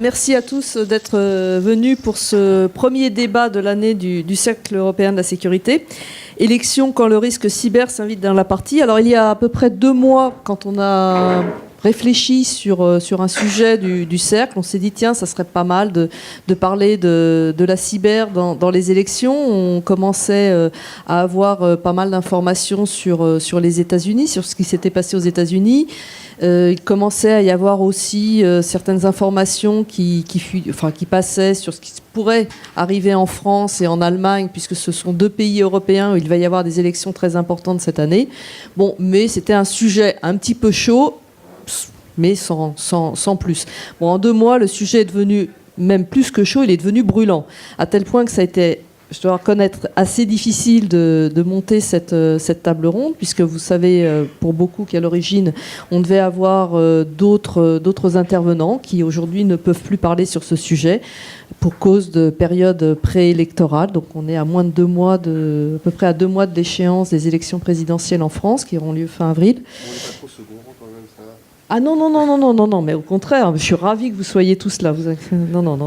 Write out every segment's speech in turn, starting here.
Merci à tous d'être venus pour ce premier débat de l'année du Cercle européen de la sécurité. Élection quand le risque cyber s'invite dans la partie. Alors il y a à peu près 2 mois, quand on a réfléchi sur un sujet du cercle, on s'est dit tiens, ça serait pas mal de parler de la cyber dans les élections. On commençait à avoir pas mal d'informations sur les États-Unis, sur ce qui s'était passé aux États-Unis. Il commençait à y avoir aussi certaines informations qui passaient sur ce qui pourrait arriver en France et en Allemagne, puisque ce sont 2 pays européens où il va y avoir des élections très importantes cette année. Bon, mais c'était un sujet un petit peu chaud, mais sans plus. Bon, en 2 mois, le sujet est devenu même plus que chaud, il est devenu brûlant, à tel point que ça a été, je dois reconnaître, assez difficile de monter cette table ronde, puisque vous savez, pour beaucoup qu'à l'origine, on devait avoir d'autres intervenants qui aujourd'hui ne peuvent plus parler sur ce sujet pour cause de période préélectorale. Donc on est à moins de 2 mois, à peu près à 2 mois de l'échéance des élections présidentielles en France, qui auront lieu fin avril. On n'est pas trop second quand même, ça. Ah non, mais au contraire, je suis ravie que vous soyez tous là. Non.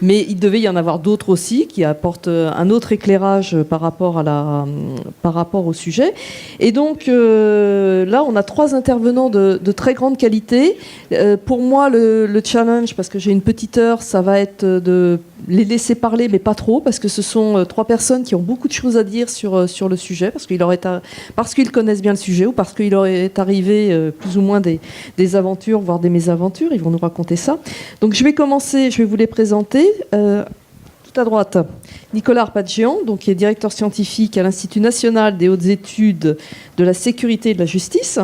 Mais il devait y en avoir d'autres aussi qui apportent un autre éclairage par rapport au sujet. Et donc là, on a 3 intervenants de très grande qualité. Pour moi, le challenge, parce que j'ai une petite heure, ça va être de les laisser parler, mais pas trop, parce que ce sont 3 personnes qui ont beaucoup de choses à dire sur le sujet, parce qu'ils connaissent bien le sujet ou parce qu'il leur est arrivé plus ou moins des aventures, voire des mésaventures. Ils vont nous raconter ça. Donc je vais vous les présenter. Tout à droite, Nicolas Arpaggian, donc, qui est directeur scientifique à l'Institut national des hautes études de la sécurité et de la justice.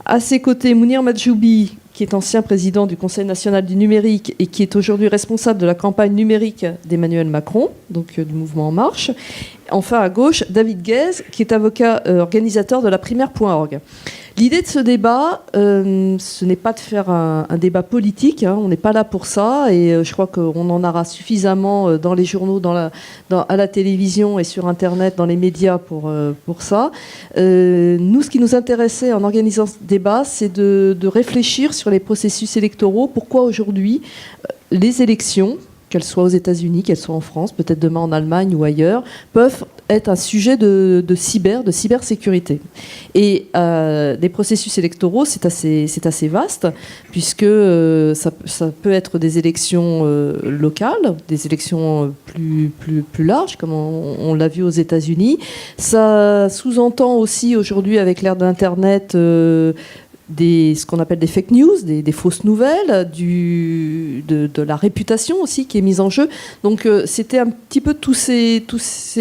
À ses côtés, Mounir Majoubi, qui est ancien président du Conseil national du numérique et qui est aujourd'hui responsable de la campagne numérique d'Emmanuel Macron, donc du mouvement En Marche. Enfin, à gauche, David Guez, qui est avocat organisateur de la primaire.org. L'idée de ce débat, ce n'est pas de faire un débat politique, hein, on n'est pas là pour ça, et je crois qu'on en aura suffisamment dans les journaux, à la télévision et sur Internet, dans les médias pour ça. Nous, ce qui nous intéressait en organisant ce débat, c'est de réfléchir sur les processus électoraux. Pourquoi aujourd'hui les élections, qu'elles soient aux États-Unis, qu'elles soient en France, peut-être demain en Allemagne ou ailleurs, peuvent être un sujet de cybersécurité. Et les processus électoraux, c'est assez vaste, puisque ça peut être des élections locales, des élections plus larges, comme on l'a vu aux États-Unis. Ça sous-entend aussi aujourd'hui, avec l'ère de l'Internet, ce qu'on appelle des fake news, des fausses nouvelles, de la réputation aussi qui est mise en jeu. Donc c'était un petit peu toutes ces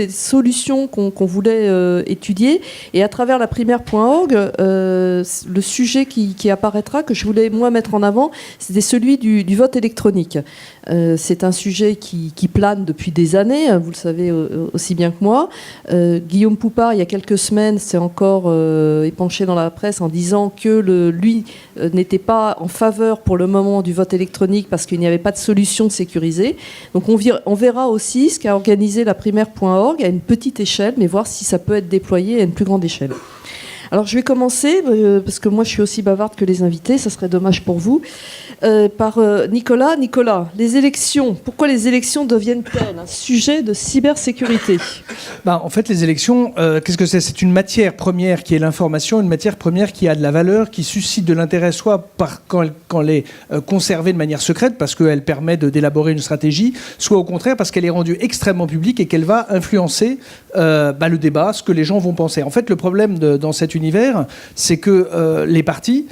solutions qu'on voulait étudier. Et à travers la primaire.org, le sujet qui apparaîtra, que je voulais moi mettre en avant, c'était celui du vote électronique. C'est un sujet qui plane depuis des années, vous le savez aussi bien que moi. Guillaume Poupard, il y a quelques semaines, s'est encore épanché dans la presse en disant que lui n'était pas en faveur pour le moment du vote électronique parce qu'il n'y avait pas de solution sécurisée. Donc on verra aussi ce qu'a organisé la primaire.org à une petite échelle, mais voir si ça peut être déployé à une plus grande échelle. Alors je vais commencer, parce que moi je suis aussi bavarde que les invités, ça serait dommage pour vous, par Nicolas. Nicolas, les élections, pourquoi les élections deviennent-elles un sujet de cybersécurité ? En fait, les élections, qu'est-ce que c'est ? C'est une matière première qui est l'information, une matière première qui a de la valeur, qui suscite de l'intérêt, soit quand elle est conservée de manière secrète, parce qu'elle permet d'élaborer une stratégie, soit au contraire parce qu'elle est rendue extrêmement publique et qu'elle va influencer le débat, ce que les gens vont penser. En fait, le problème dans cet univers, c'est que les partis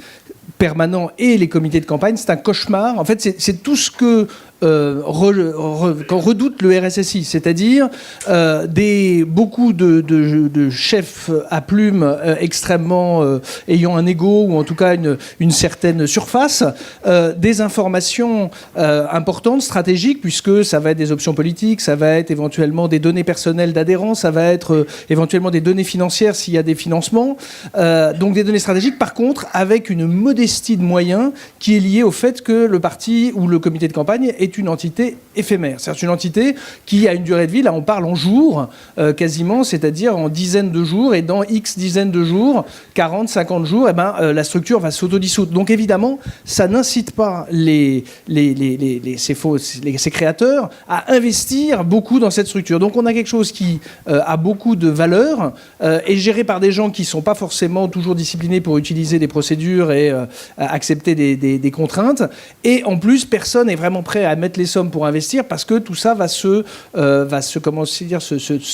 permanents et les comités de campagne, c'est un cauchemar. En fait, c'est tout ce que qu'on redoute le RSSI, c'est-à-dire beaucoup de chefs à plumes extrêmement ayant un ego ou en tout cas une certaine surface, des informations importantes, stratégiques, puisque ça va être des options politiques, ça va être éventuellement des données personnelles d'adhérents, ça va être éventuellement des données financières s'il y a des financements, donc des données stratégiques, par contre avec une modestie de moyens qui est liée au fait que le parti ou le comité de campagne est est une entité éphémère. C'est une entité qui a une durée de vie, là on parle en jours, quasiment, c'est-à-dire en dizaines de jours, et dans X dizaines de jours, 40, 50 jours, la structure va s'autodissoudre. Donc évidemment, ça n'incite pas ces créateurs à investir beaucoup dans cette structure. Donc on a quelque chose qui a beaucoup de valeur, est géré par des gens qui ne sont pas forcément toujours disciplinés pour utiliser des procédures et accepter des contraintes. Et en plus, personne n'est vraiment prêt à mettre les sommes pour investir parce que tout ça va se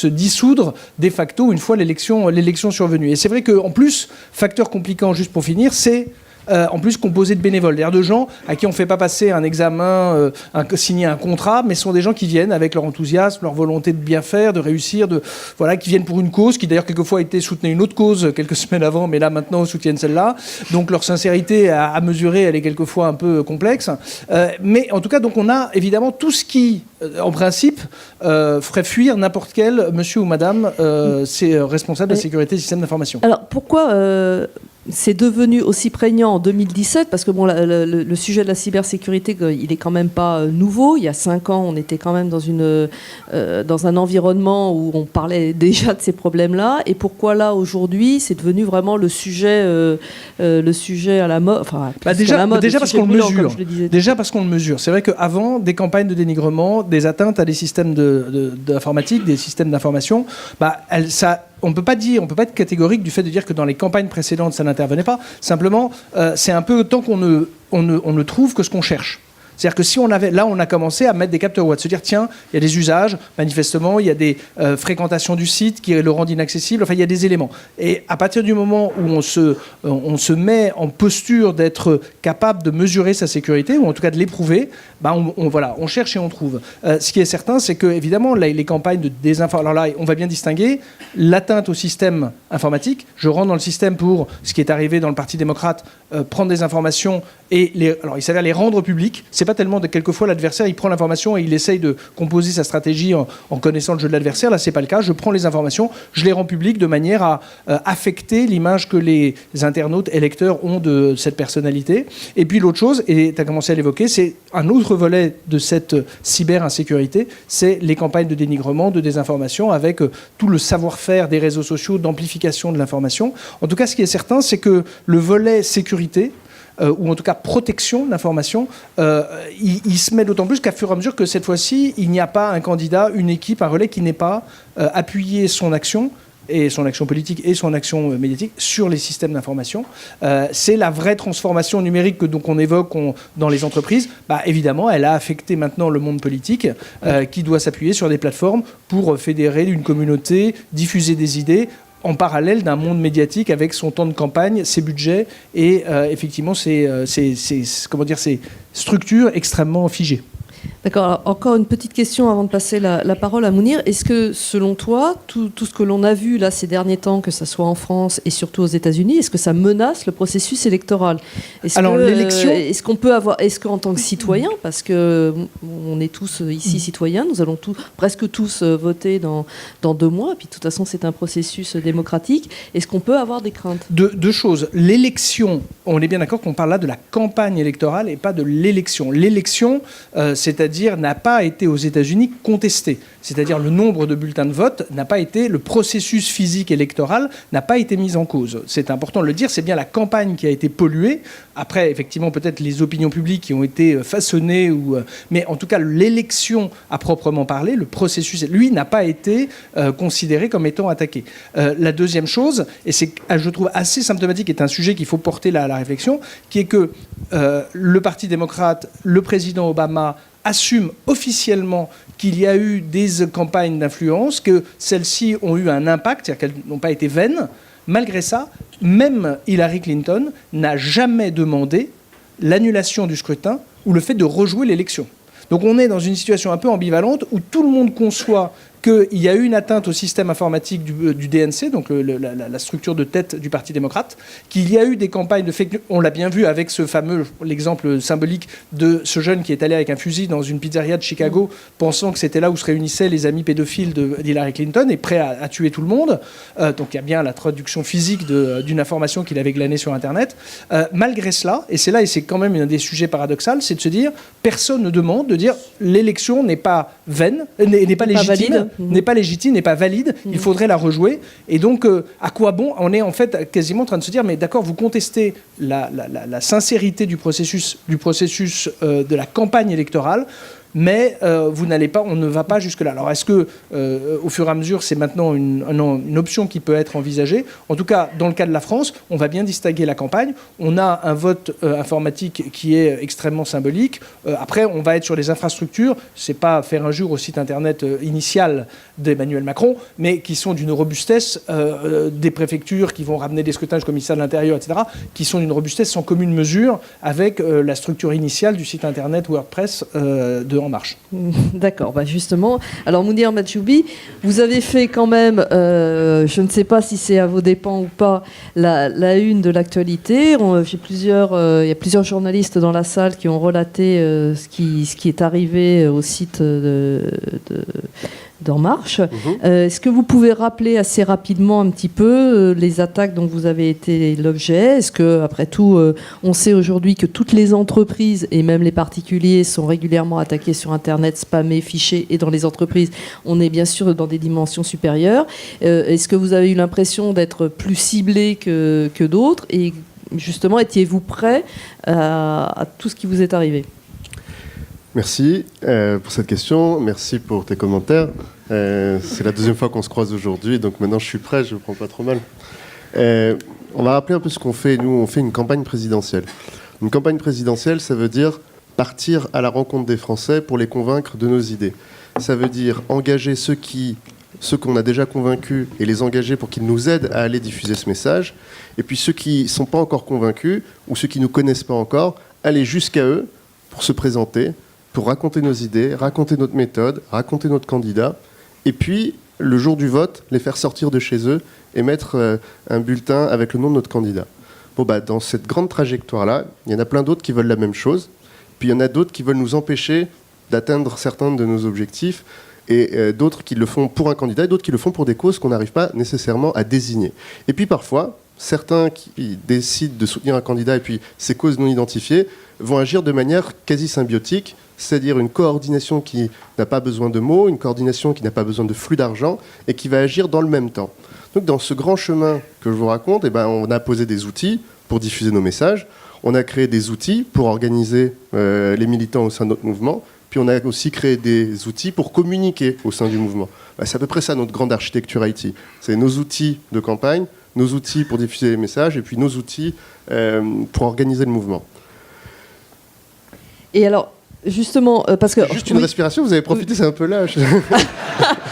dissoudre de facto une fois l'élection survenue. Et c'est vrai qu'en plus, facteur compliquant, juste pour finir, c'est en plus composé de bénévoles, c'est-à-dire de gens à qui on ne fait pas passer un examen, signer un contrat, mais ce sont des gens qui viennent avec leur enthousiasme, leur volonté de bien faire, de réussir, qui viennent pour une cause, qui d'ailleurs quelquefois a été soutenait une autre cause quelques semaines avant, mais là maintenant soutiennent celle-là. Donc leur sincérité à mesurer, elle est quelquefois un peu complexe. Mais en tout cas, donc on a évidemment tout ce qui, en principe, ferait fuir n'importe quel monsieur ou madame responsable de la sécurité des systèmes d'information. Alors pourquoi c'est devenu aussi prégnant en 2017, parce que bon, le sujet de la cybersécurité, il est quand même pas nouveau. Il y a 5 ans, on était quand même dans un environnement où on parlait déjà de ces problèmes-là. Et pourquoi là, aujourd'hui, c'est devenu vraiment le sujet à la mode. Enfin, déjà parce qu'on le mesure. Déjà parce qu'on le mesure. C'est vrai qu'avant, des campagnes de dénigrement, des atteintes à des systèmes d'informatique, des systèmes d'information, on ne peut pas être catégorique du fait de dire que dans les campagnes précédentes, ça n'intervenait pas. Simplement, c'est un peu tant qu'on ne trouve que ce qu'on cherche. C'est-à-dire que si on a commencé à mettre des capteurs web, se dire tiens, il y a des usages, manifestement, il y a des fréquentations du site qui le rendent inaccessible, enfin il y a des éléments. Et à partir du moment où on se met en posture d'être capable de mesurer sa sécurité, ou en tout cas de l'éprouver, on cherche et on trouve. Ce qui est certain, c'est que évidemment les campagnes de désinformation, alors là on va bien distinguer l'atteinte au système informatique. Je rentre dans le système pour ce qui est arrivé dans le Parti démocrate, prendre des informations et il s'avère les rendre publiques. C'est pas tellement quelquefois l'adversaire, il prend l'information et il essaye de composer sa stratégie en connaissant le jeu de l'adversaire. Là, c'est pas le cas. Je prends les informations, je les rends publiques de manière à affecter l'image que les internautes et lecteurs ont de cette personnalité. Et puis l'autre chose, et tu as commencé à l'évoquer, c'est un autre volet de cette cyber-insécurité, c'est les campagnes de dénigrement, de désinformation, avec tout le savoir-faire des réseaux sociaux d'amplification de l'information. En tout cas, ce qui est certain, c'est que le volet sécurité, ou en tout cas protection de l'information, il se met d'autant plus qu'à fur et à mesure que cette fois-ci, il n'y a pas un candidat, une équipe, un relais qui n'ait pas appuyé son action politique et son action médiatique sur les systèmes d'information. C'est la vraie transformation numérique que donc on évoque dans les entreprises. Évidemment, elle a affecté maintenant le monde politique qui doit s'appuyer sur des plateformes pour fédérer une communauté, diffuser des idées, en parallèle d'un monde médiatique avec son temps de campagne, ses budgets et effectivement ces structures extrêmement figées. D'accord. Alors, encore une petite question avant de passer la parole à Mounir. Est-ce que, selon toi, tout ce que l'on a vu là ces derniers temps, que ce soit en France et surtout aux États-Unis, est-ce que ça menace le processus électoral ? L'élection. Est-ce qu'en tant que citoyen, parce que on est tous ici citoyens, nous allons presque tous voter dans 2 mois, et puis de toute façon c'est un processus démocratique. Est-ce qu'on peut avoir des craintes ? Deux choses. L'élection, on est bien d'accord qu'on parle là de la campagne électorale et pas de l'élection. L'élection, c'est-à-dire n'a pas été aux États-Unis contesté. C'est-à-dire le nombre de bulletins de vote n'a pas été, le processus physique électoral n'a pas été mis en cause. C'est important de le dire, c'est bien la campagne qui a été polluée. Après, effectivement, peut-être les opinions publiques qui ont été façonnées, mais en tout cas, l'élection à proprement parler, le processus, lui, n'a pas été considéré comme étant attaqué. La deuxième chose, et c'est, je trouve, assez symptomatique, est un sujet qu'il faut porter à la réflexion, qui est que le Parti démocrate, le président Obama, assume officiellement qu'il y a eu des campagnes d'influence, que celles-ci ont eu un impact, c'est-à-dire qu'elles n'ont pas été vaines. Malgré ça, même Hillary Clinton n'a jamais demandé l'annulation du scrutin ou le fait de rejouer l'élection. Donc on est dans une situation un peu ambivalente où tout le monde conçoit qu'il y a eu une atteinte au système informatique du DNC, donc la structure de tête du Parti démocrate, qu'il y a eu des campagnes de fake news. On l'a bien vu avec l'exemple symbolique de ce jeune qui est allé avec un fusil dans une pizzeria de Chicago, pensant que c'était là où se réunissaient les amis pédophiles d'Hillary Clinton, et prêt à tuer tout le monde. Donc il y a bien la traduction physique d'une information qu'il avait glanée sur Internet. Malgré cela, et c'est quand même un des sujets paradoxaux, c'est de se dire, personne ne demande de dire l'élection n'est pas vaine, n'est pas légitime, n'est pas légitime, n'est pas valide, il faudrait la rejouer. Et donc, à quoi bon? On est en fait quasiment en train de se dire, mais d'accord, vous contestez la sincérité du processus de la campagne électorale, mais on ne va pas jusque-là. Alors, est-ce que, au fur et à mesure, c'est maintenant une option qui peut être envisagée? En tout cas, dans le cas de la France, on va bien distinguer la campagne. On a un vote informatique qui est extrêmement symbolique. Après, on va être sur les infrastructures. C'est pas faire injure au site internet initial d'Emmanuel Macron, mais qui sont d'une robustesse des préfectures qui vont ramener des scrutins comme ministère de l'Intérieur, etc., qui sont d'une robustesse sans commune mesure avec la structure initiale du site internet WordPress de En Marche. D'accord, justement. Alors Mounir Mahjoubi, vous avez fait quand même, je ne sais pas si c'est à vos dépens ou pas, la une de l'actualité. Il y a plusieurs journalistes dans la salle qui ont relaté ce qui est arrivé au site d'En Marche. Est-ce que vous pouvez rappeler assez rapidement un petit peu les attaques dont vous avez été l'objet? Est-ce que, après tout, on sait aujourd'hui que toutes les entreprises et même les particuliers sont régulièrement attaqués sur Internet, spammés, fichés, et dans les entreprises, on est bien sûr dans des dimensions supérieures. Est-ce que vous avez eu l'impression d'être plus ciblé que d'autres? Et justement, étiez-vous prêt à tout ce qui vous est arrivé? Merci pour cette question, merci pour tes commentaires. C'est la deuxième fois qu'on se croise aujourd'hui, donc maintenant je suis prêt, je ne me prends pas trop mal. On va rappeler un peu ce qu'on fait. Nous, on fait une campagne présidentielle. Une campagne présidentielle, ça veut dire partir à la rencontre des Français pour les convaincre de nos idées. Ça veut dire engager ceux qu'on a déjà convaincus et les engager pour qu'ils nous aident à aller diffuser ce message. Et puis ceux qui ne sont pas encore convaincus ou ceux qui ne nous connaissent pas encore, aller jusqu'à eux pour se présenter, pour raconter nos idées, raconter notre méthode, raconter notre candidat, et puis, le jour du vote, les faire sortir de chez eux et mettre un bulletin avec le nom de notre candidat. Dans cette grande trajectoire-là, il y en a plein d'autres qui veulent la même chose, puis il y en a d'autres qui veulent nous empêcher d'atteindre certains de nos objectifs, et d'autres qui le font pour un candidat, et d'autres qui le font pour des causes qu'on n'arrive pas nécessairement à désigner. Et puis parfois, certains qui décident de soutenir un candidat et puis ces causes non identifiées vont agir de manière quasi symbiotique, c'est-à-dire une coordination qui n'a pas besoin de mots, une coordination qui n'a pas besoin de flux d'argent et qui va agir dans le même temps. Donc dans ce grand chemin que je vous raconte, on a posé des outils pour diffuser nos messages, on a créé des outils pour organiser les militants au sein de notre mouvement, puis on a aussi créé des outils pour communiquer au sein du mouvement. C'est à peu près ça notre grande architecture IT. C'est nos outils de campagne, nos outils pour diffuser les messages et puis nos outils pour organiser le mouvement. Et alors, justement, parce que... Juste une respiration, vous avez profité, c'est un peu lâche.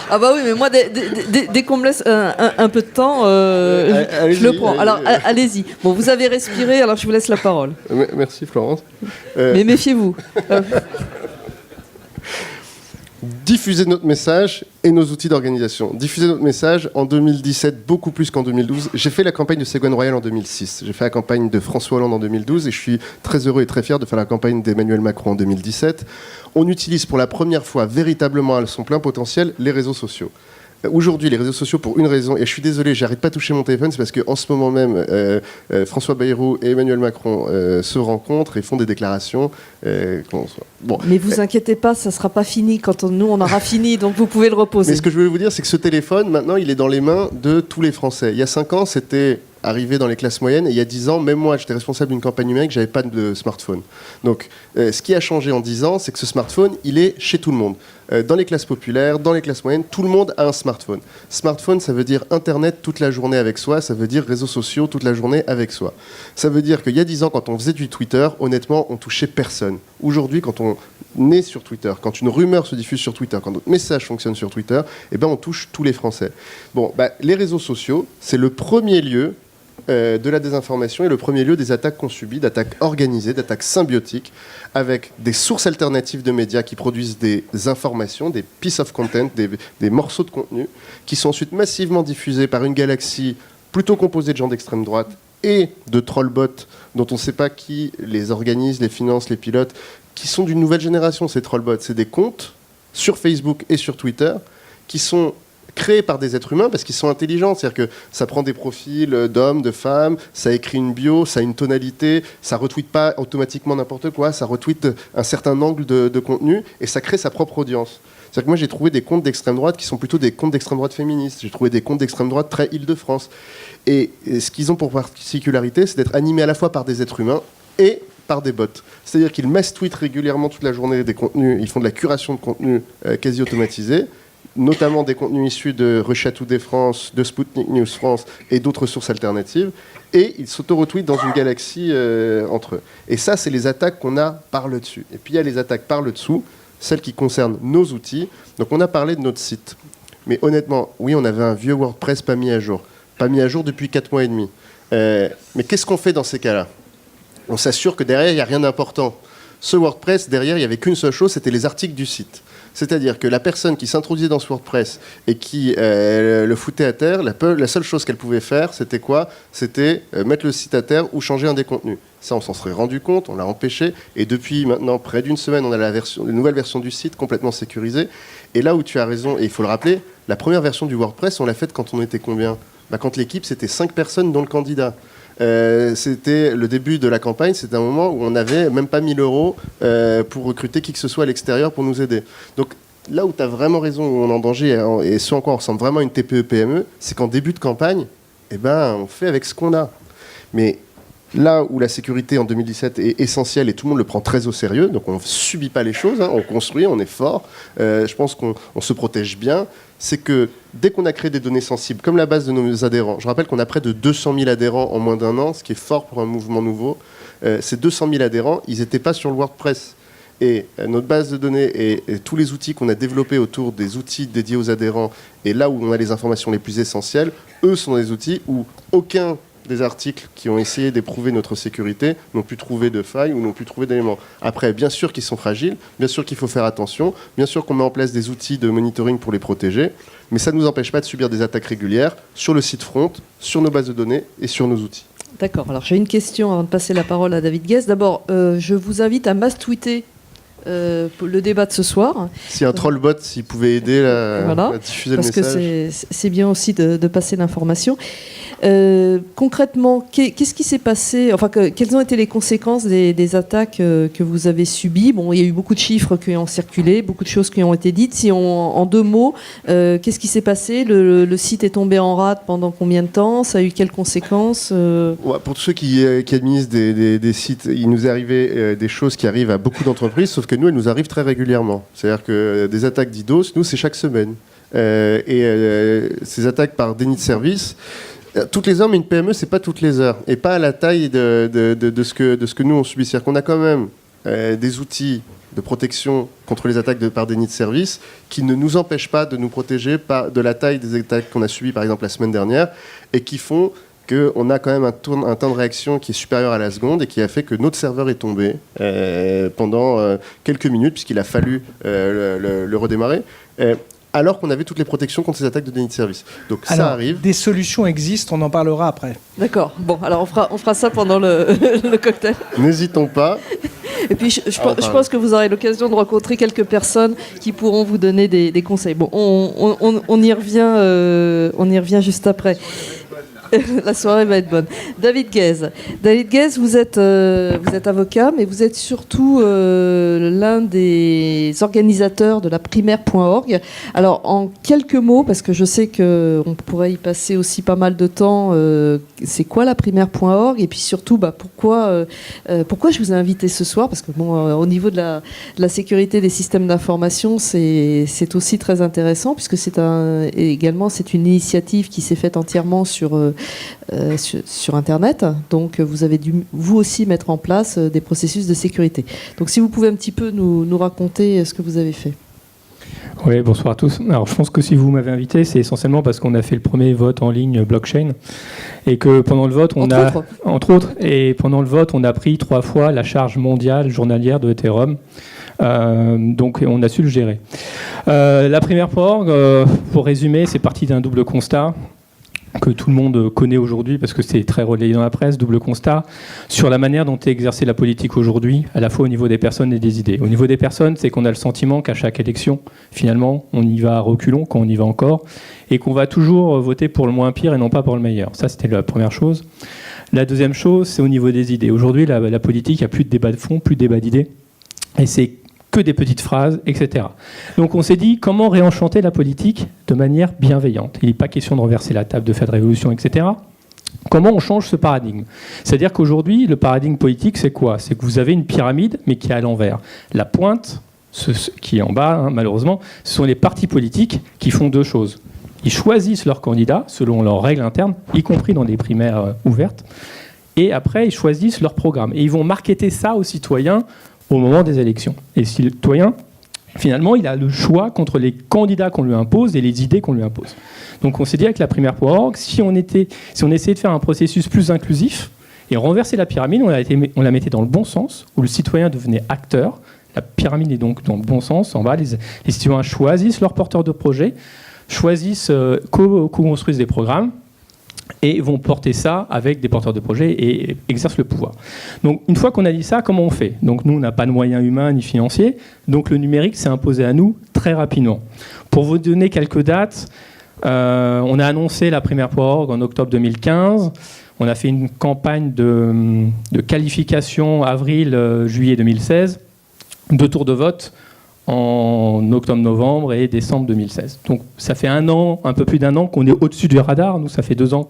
Ah bah oui, mais moi, dès qu'on me laisse un peu de temps, je le prends. Alors, allez-y. Bon, vous avez respiré, alors je vous laisse la parole. Merci Florence. Mais méfiez-vous. Diffuser notre message et nos outils d'organisation. Diffuser notre message en 2017, beaucoup plus qu'en 2012. J'ai fait la campagne de Ségolène Royal en 2006. J'ai fait la campagne de François Hollande en 2012 et je suis très heureux et très fier de faire la campagne d'Emmanuel Macron en 2017. On utilise pour la première fois véritablement à son plein potentiel les réseaux sociaux. Aujourd'hui, les réseaux sociaux, pour une raison, et je suis désolé, j'arrête pas de toucher mon téléphone, c'est parce qu'en ce moment même, François Bayrou et Emmanuel Macron se rencontrent et font des déclarations. Bon. Mais vous inquiétez pas, ça sera pas fini quand nous on aura fini, donc vous pouvez le reposer. Mais ce que je voulais vous dire, c'est que ce téléphone, maintenant, il est dans les mains de tous les Français. Il y a 5 ans, c'était arrivé dans les classes moyennes, et il y a 10 ans, même moi, j'étais responsable d'une campagne numérique, j'avais pas de smartphone. Donc, ce qui a changé en 10 ans, c'est que ce smartphone, il est chez tout le monde. Dans les classes populaires, dans les classes moyennes, tout le monde a un smartphone. Smartphone, ça veut dire Internet toute la journée avec soi, ça veut dire réseaux sociaux toute la journée avec soi. Ça veut dire qu'il y a 10 ans, quand on faisait du Twitter, honnêtement, on touchait personne. Aujourd'hui, quand on est sur Twitter, quand une rumeur se diffuse sur Twitter, quand notre message fonctionne sur Twitter, on touche tous les Français. Les réseaux sociaux, c'est le premier lieu de la désinformation et le premier lieu des attaques qu'on subit, d'attaques organisées, d'attaques symbiotiques, avec des sources alternatives de médias qui produisent des informations, des pieces of content, des morceaux de contenu, qui sont ensuite massivement diffusés par une galaxie plutôt composée de gens d'extrême droite et de trollbots dont on ne sait pas qui les organise, les finance, les pilotes, qui sont d'une nouvelle génération, ces trollbots. C'est des comptes sur Facebook et sur Twitter qui sont créés par des êtres humains parce qu'ils sont intelligents. C'est-à-dire que ça prend des profils d'hommes, de femmes, ça écrit une bio, ça a une tonalité, ça retweet pas automatiquement n'importe quoi, ça retweet un certain angle de contenu et ça crée sa propre audience. C'est-à-dire que moi, j'ai trouvé des comptes d'extrême droite qui sont plutôt des comptes d'extrême droite féministes. J'ai trouvé des comptes d'extrême droite très Île-de-France. Et ce qu'ils ont pour particularité, c'est d'être animés à la fois par des êtres humains et par des bots. C'est-à-dire qu'ils mass-tweetent régulièrement toute la journée des contenus, ils font de la curation de contenus quasi automatisés, notamment des contenus issus de Russia Today France, de Sputnik News France et d'autres sources alternatives, et ils s'auto-retweetent dans une galaxie entre eux. Et ça, c'est les attaques qu'on a par le dessus. Et puis il y a les attaques par le dessous, celles qui concernent nos outils. Donc on a parlé de notre site. Mais honnêtement, oui, on avait un vieux WordPress pas mis à jour. Pas mis à jour depuis 4 mois et demi. Mais qu'est-ce qu'on fait dans ces cas-là ? On s'assure que derrière, il n'y a rien d'important. Ce WordPress, derrière, il n'y avait qu'une seule chose, c'était les articles du site. C'est-à-dire que la personne qui s'introduisait dans ce WordPress et qui le foutait à terre, la seule chose qu'elle pouvait faire, c'était quoi ? C'était mettre le site à terre ou changer un des contenus. Ça, on s'en serait rendu compte, on l'a empêché. Et depuis maintenant près d'une semaine, on a la nouvelle version du site complètement sécurisée. Et là où tu as raison, et il faut le rappeler, la première version du WordPress, on l'a faite quand on était combien ? Quand l'équipe, c'était 5 personnes, dont le candidat. C'était le début de la campagne, c'était un moment où on n'avait même pas 1 000 euros pour recruter qui que ce soit à l'extérieur pour nous aider. Donc là où tu as vraiment raison, où on est en danger, et ce en quoi on ressemble vraiment à une TPE-PME, c'est qu'en début de campagne, on fait avec ce qu'on a. Mais là où la sécurité en 2017 est essentielle et tout le monde le prend très au sérieux, donc on ne subit pas les choses, on construit, on est fort, je pense qu'on se protège bien, c'est que dès qu'on a créé des données sensibles, comme la base de nos adhérents, je rappelle qu'on a près de 200 000 adhérents en moins d'1 an, ce qui est fort pour un mouvement nouveau, ces 200 000 adhérents, ils n'étaient pas sur le WordPress. Et notre base de données et tous les outils qu'on a développés autour des outils dédiés aux adhérents, et là où on a les informations les plus essentielles, eux sont des outils où aucun des articles qui ont essayé d'éprouver notre sécurité n'ont pu trouver de failles ou n'ont pu trouver d'éléments. Après, bien sûr qu'ils sont fragiles, bien sûr qu'il faut faire attention, bien sûr qu'on met en place des outils de monitoring pour les protéger, mais ça ne nous empêche pas de subir des attaques régulières sur le site front, sur nos bases de données et sur nos outils. D'accord. Alors j'ai une question avant de passer la parole à David Guez. D'abord, je vous invite à mass-tweeter le débat de ce soir. Si un trollbot, s'il pouvait aider à diffuser le message. Parce que c'est bien aussi de passer l'information. Concrètement, qu'est-ce qui s'est passé ? Quelles ont été les conséquences des attaques que vous avez subies ? Bon, il y a eu beaucoup de chiffres qui ont circulé, beaucoup de choses qui ont été dites. Si en 2 mots, qu'est-ce qui s'est passé ? Le site est tombé en rade pendant combien de temps ? Ça a eu quelles conséquences ? Pour tous ceux qui administrent des sites, il nous est arrivé des choses qui arrivent à beaucoup d'entreprises, sauf que nous, elles nous arrivent très régulièrement. C'est-à-dire que des attaques d'IDOS, nous, c'est chaque semaine. Ces attaques par déni de service, toutes les heures, mais une PME, c'est pas toutes les heures. Et pas à la taille de ce que nous, on subit. C'est-à-dire qu'on a quand même des outils de protection contre les attaques par déni de service qui ne nous empêchent pas de nous protéger de la taille des attaques qu'on a subies, par exemple, la semaine dernière, et qui font qu'on a quand même un temps de réaction qui est supérieur à la seconde et qui a fait que notre serveur est tombé pendant quelques minutes, puisqu'il a fallu le redémarrer. Alors qu'on avait toutes les protections contre ces attaques de déni de service. Donc ça arrive. Des solutions existent, on en parlera après. D'accord. Bon, alors on fera ça pendant le cocktail. N'hésitons pas. Et puis je pense que vous aurez l'occasion de rencontrer quelques personnes qui pourront vous donner des conseils. Bon, on y revient juste après. La soirée va être bonne. David Guez. David Guez, vous êtes avocat, mais vous êtes surtout l'un des organisateurs de la primaire.org. Alors, en quelques mots, parce que je sais qu'on pourrait y passer aussi pas mal de temps, c'est quoi la primaire.org ? Et puis surtout, pourquoi je vous ai invité ce soir ? Parce que au niveau de la sécurité des systèmes d'information, c'est aussi très intéressant, puisque c'est une initiative qui s'est faite entièrement sur Internet. Donc vous avez dû vous aussi mettre en place des processus de sécurité. Donc si vous pouvez un petit peu nous raconter ce que vous avez fait. Oui, bonsoir à tous. Alors, je pense que si vous m'avez invité, c'est essentiellement parce qu'on a fait le premier vote en ligne blockchain et que pendant le vote, entre autres, et pendant le vote, on a pris 3 fois la charge mondiale journalière de Ethereum. Donc, on a su le gérer. La première org, pour résumer, c'est parti d'un double constat que tout le monde connaît aujourd'hui parce que c'est très relayé dans la presse, double constat sur la manière dont est exercée la politique aujourd'hui, à la fois au niveau des personnes et des idées. Au niveau des personnes, c'est qu'on a le sentiment qu'à chaque élection, finalement, on y va à reculons, quand on y va encore, et qu'on va toujours voter pour le moins pire et non pas pour le meilleur. Ça, c'était la première chose. La deuxième chose, c'est au niveau des idées. Aujourd'hui, la politique, il n'y a plus de débat de fond, plus de débat d'idées, et c'est que des petites phrases, etc. Donc on s'est dit, comment réenchanter la politique de manière bienveillante ? Il n'est pas question de renverser la table, de faire de révolution, etc. Comment on change ce paradigme ? C'est-à-dire qu'aujourd'hui, le paradigme politique, c'est quoi ? C'est que vous avez une pyramide, mais qui est à l'envers. La pointe, qui est en bas, malheureusement, ce sont les partis politiques qui font 2 choses. Ils choisissent leurs candidats selon leurs règles internes, y compris dans des primaires ouvertes, et après, ils choisissent leur programme. Et ils vont marketer ça aux citoyens au moment des élections. Et le citoyen, finalement, il a le choix contre les candidats qu'on lui impose et les idées qu'on lui impose. Donc on s'est dit avec la primaire.org, si on essayait de faire un processus plus inclusif et renverser la pyramide, on la mettait dans le bon sens, où le citoyen devenait acteur. La pyramide est donc dans le bon sens. En bas, les citoyens choisissent leurs porteurs de projets, choisissent, co-construisent des programmes, et vont porter ça avec des porteurs de projets et exercent le pouvoir. Donc une fois qu'on a dit ça, comment on fait ? Donc nous, on n'a pas de moyens humains ni financiers, donc le numérique s'est imposé à nous très rapidement. Pour vous donner quelques dates, on a annoncé la primaire.org en octobre 2015, on a fait une campagne de qualification avril-juillet 2016, 2 tours de vote en octobre, novembre et décembre 2016. Donc ça fait un an, un peu plus d'1 an qu'on est au-dessus du radar. Nous, ça fait 2 ans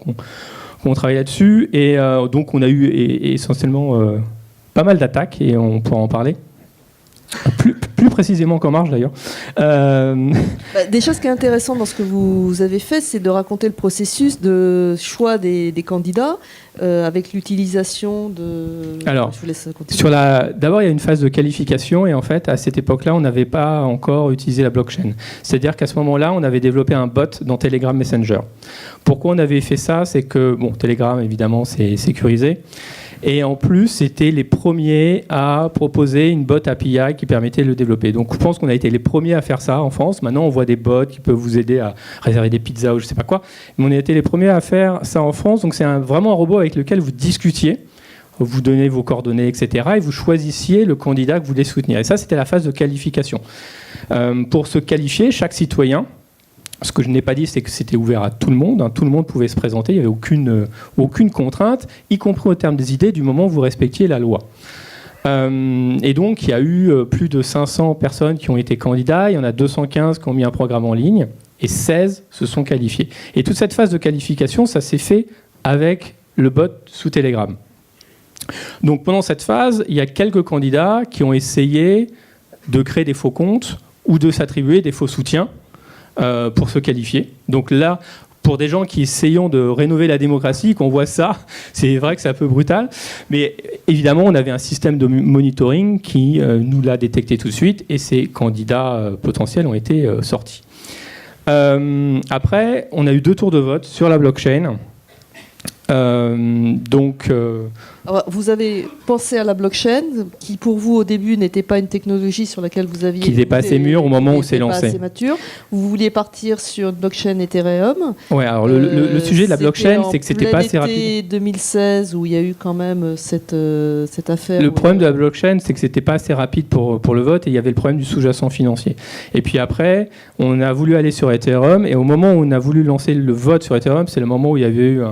qu'on travaille là-dessus. Et donc on a eu essentiellement pas mal d'attaques, et on pourra en parler. Plus précisément qu'en marche d'ailleurs. Déjà, ce qui est intéressant dans ce que vous avez fait, c'est de raconter le processus de choix des candidats avec l'utilisation de... Alors, je vous laisse continuer. D'abord, il y a une phase de qualification, et en fait, à cette époque-là, on n'avait pas encore utilisé la blockchain. C'est-à-dire qu'à ce moment-là, on avait développé un bot dans Telegram Messenger. Pourquoi on avait fait ça ? C'est que, Telegram, évidemment, c'est sécurisé. Et en plus, c'était les premiers à proposer une bot API qui permettait de le développer. Donc je pense qu'on a été les premiers à faire ça en France. Maintenant, on voit des bots qui peuvent vous aider à réserver des pizzas ou je ne sais pas quoi. Mais on a été les premiers à faire ça en France. Donc c'est vraiment un robot avec lequel vous discutiez, vous donnez vos coordonnées, etc. Et vous choisissiez le candidat que vous voulez soutenir. Et ça, c'était la phase de qualification. Pour se qualifier, chaque citoyen... Ce que je n'ai pas dit, c'est que c'était ouvert à tout le monde. Hein. Tout le monde pouvait se présenter. Il n'y avait aucune contrainte, y compris au terme des idées, du moment où vous respectiez la loi. Et donc, il y a eu plus de 500 personnes qui ont été candidats. Il y en a 215 qui ont mis un programme en ligne. Et 16 se sont qualifiés. Et toute cette phase de qualification, ça s'est fait avec le bot sous Telegram. Donc, pendant cette phase, il y a quelques candidats qui ont essayé de créer des faux comptes ou de s'attribuer des faux soutiens pour se qualifier. Donc là, pour des gens qui essayons de rénover la démocratie, qu'on voit ça, c'est vrai que c'est un peu brutal. Mais évidemment, on avait un système de monitoring qui nous l'a détecté tout de suite, et ces candidats potentiels ont été sortis. Après, on a eu 2 tours de vote sur la blockchain. Alors, vous avez pensé à la blockchain, qui pour vous au début n'était pas une technologie sur laquelle vous aviez... Qui n'était pas assez mûr au moment où c'est lancé. Pas assez mature. Vous vouliez partir sur une blockchain Ethereum. Ouais, alors le sujet de la blockchain, c'est que c'était pas assez rapide. C'était 2016 où il y a eu quand même cette affaire. Le problème de la blockchain, c'est que c'était pas assez rapide pour le vote, et il y avait le problème du sous-jacent financier. Et puis après, on a voulu aller sur Ethereum, et au moment où on a voulu lancer le vote sur Ethereum, c'est le moment où il y avait eu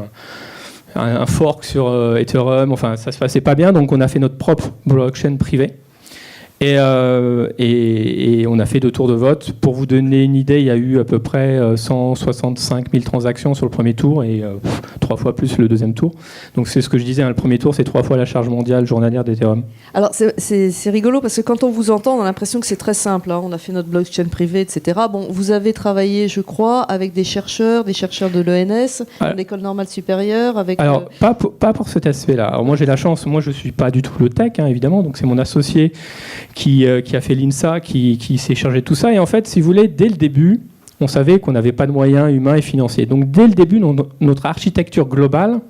un fork sur Ethereum, enfin ça se passait pas bien, donc on a fait notre propre blockchain privée. Et on a fait 2 tours de vote. Pour vous donner une idée, il y a eu à peu près 165 000 transactions sur le premier tour et 3 fois plus le deuxième tour. Donc c'est ce que je disais, hein, le premier tour, c'est 3 fois la charge mondiale journalière d'Ethereum. Alors c'est rigolo parce que quand on vous entend, on a l'impression que c'est très simple. Hein. On a fait notre blockchain privée, etc. Bon, vous avez travaillé, je crois, avec des chercheurs de l'ENS, de l'École normale supérieure. Alors, pas pour cet aspect-là. Alors moi j'ai la chance, moi je suis pas du tout le tech, hein, évidemment, donc c'est mon associé qui a fait l'INSA, qui s'est chargé de tout ça. Et en fait, si vous voulez, dès le début, on savait qu'on n'avait pas de moyens humains et financiers. Donc dès le début, notre architecture globale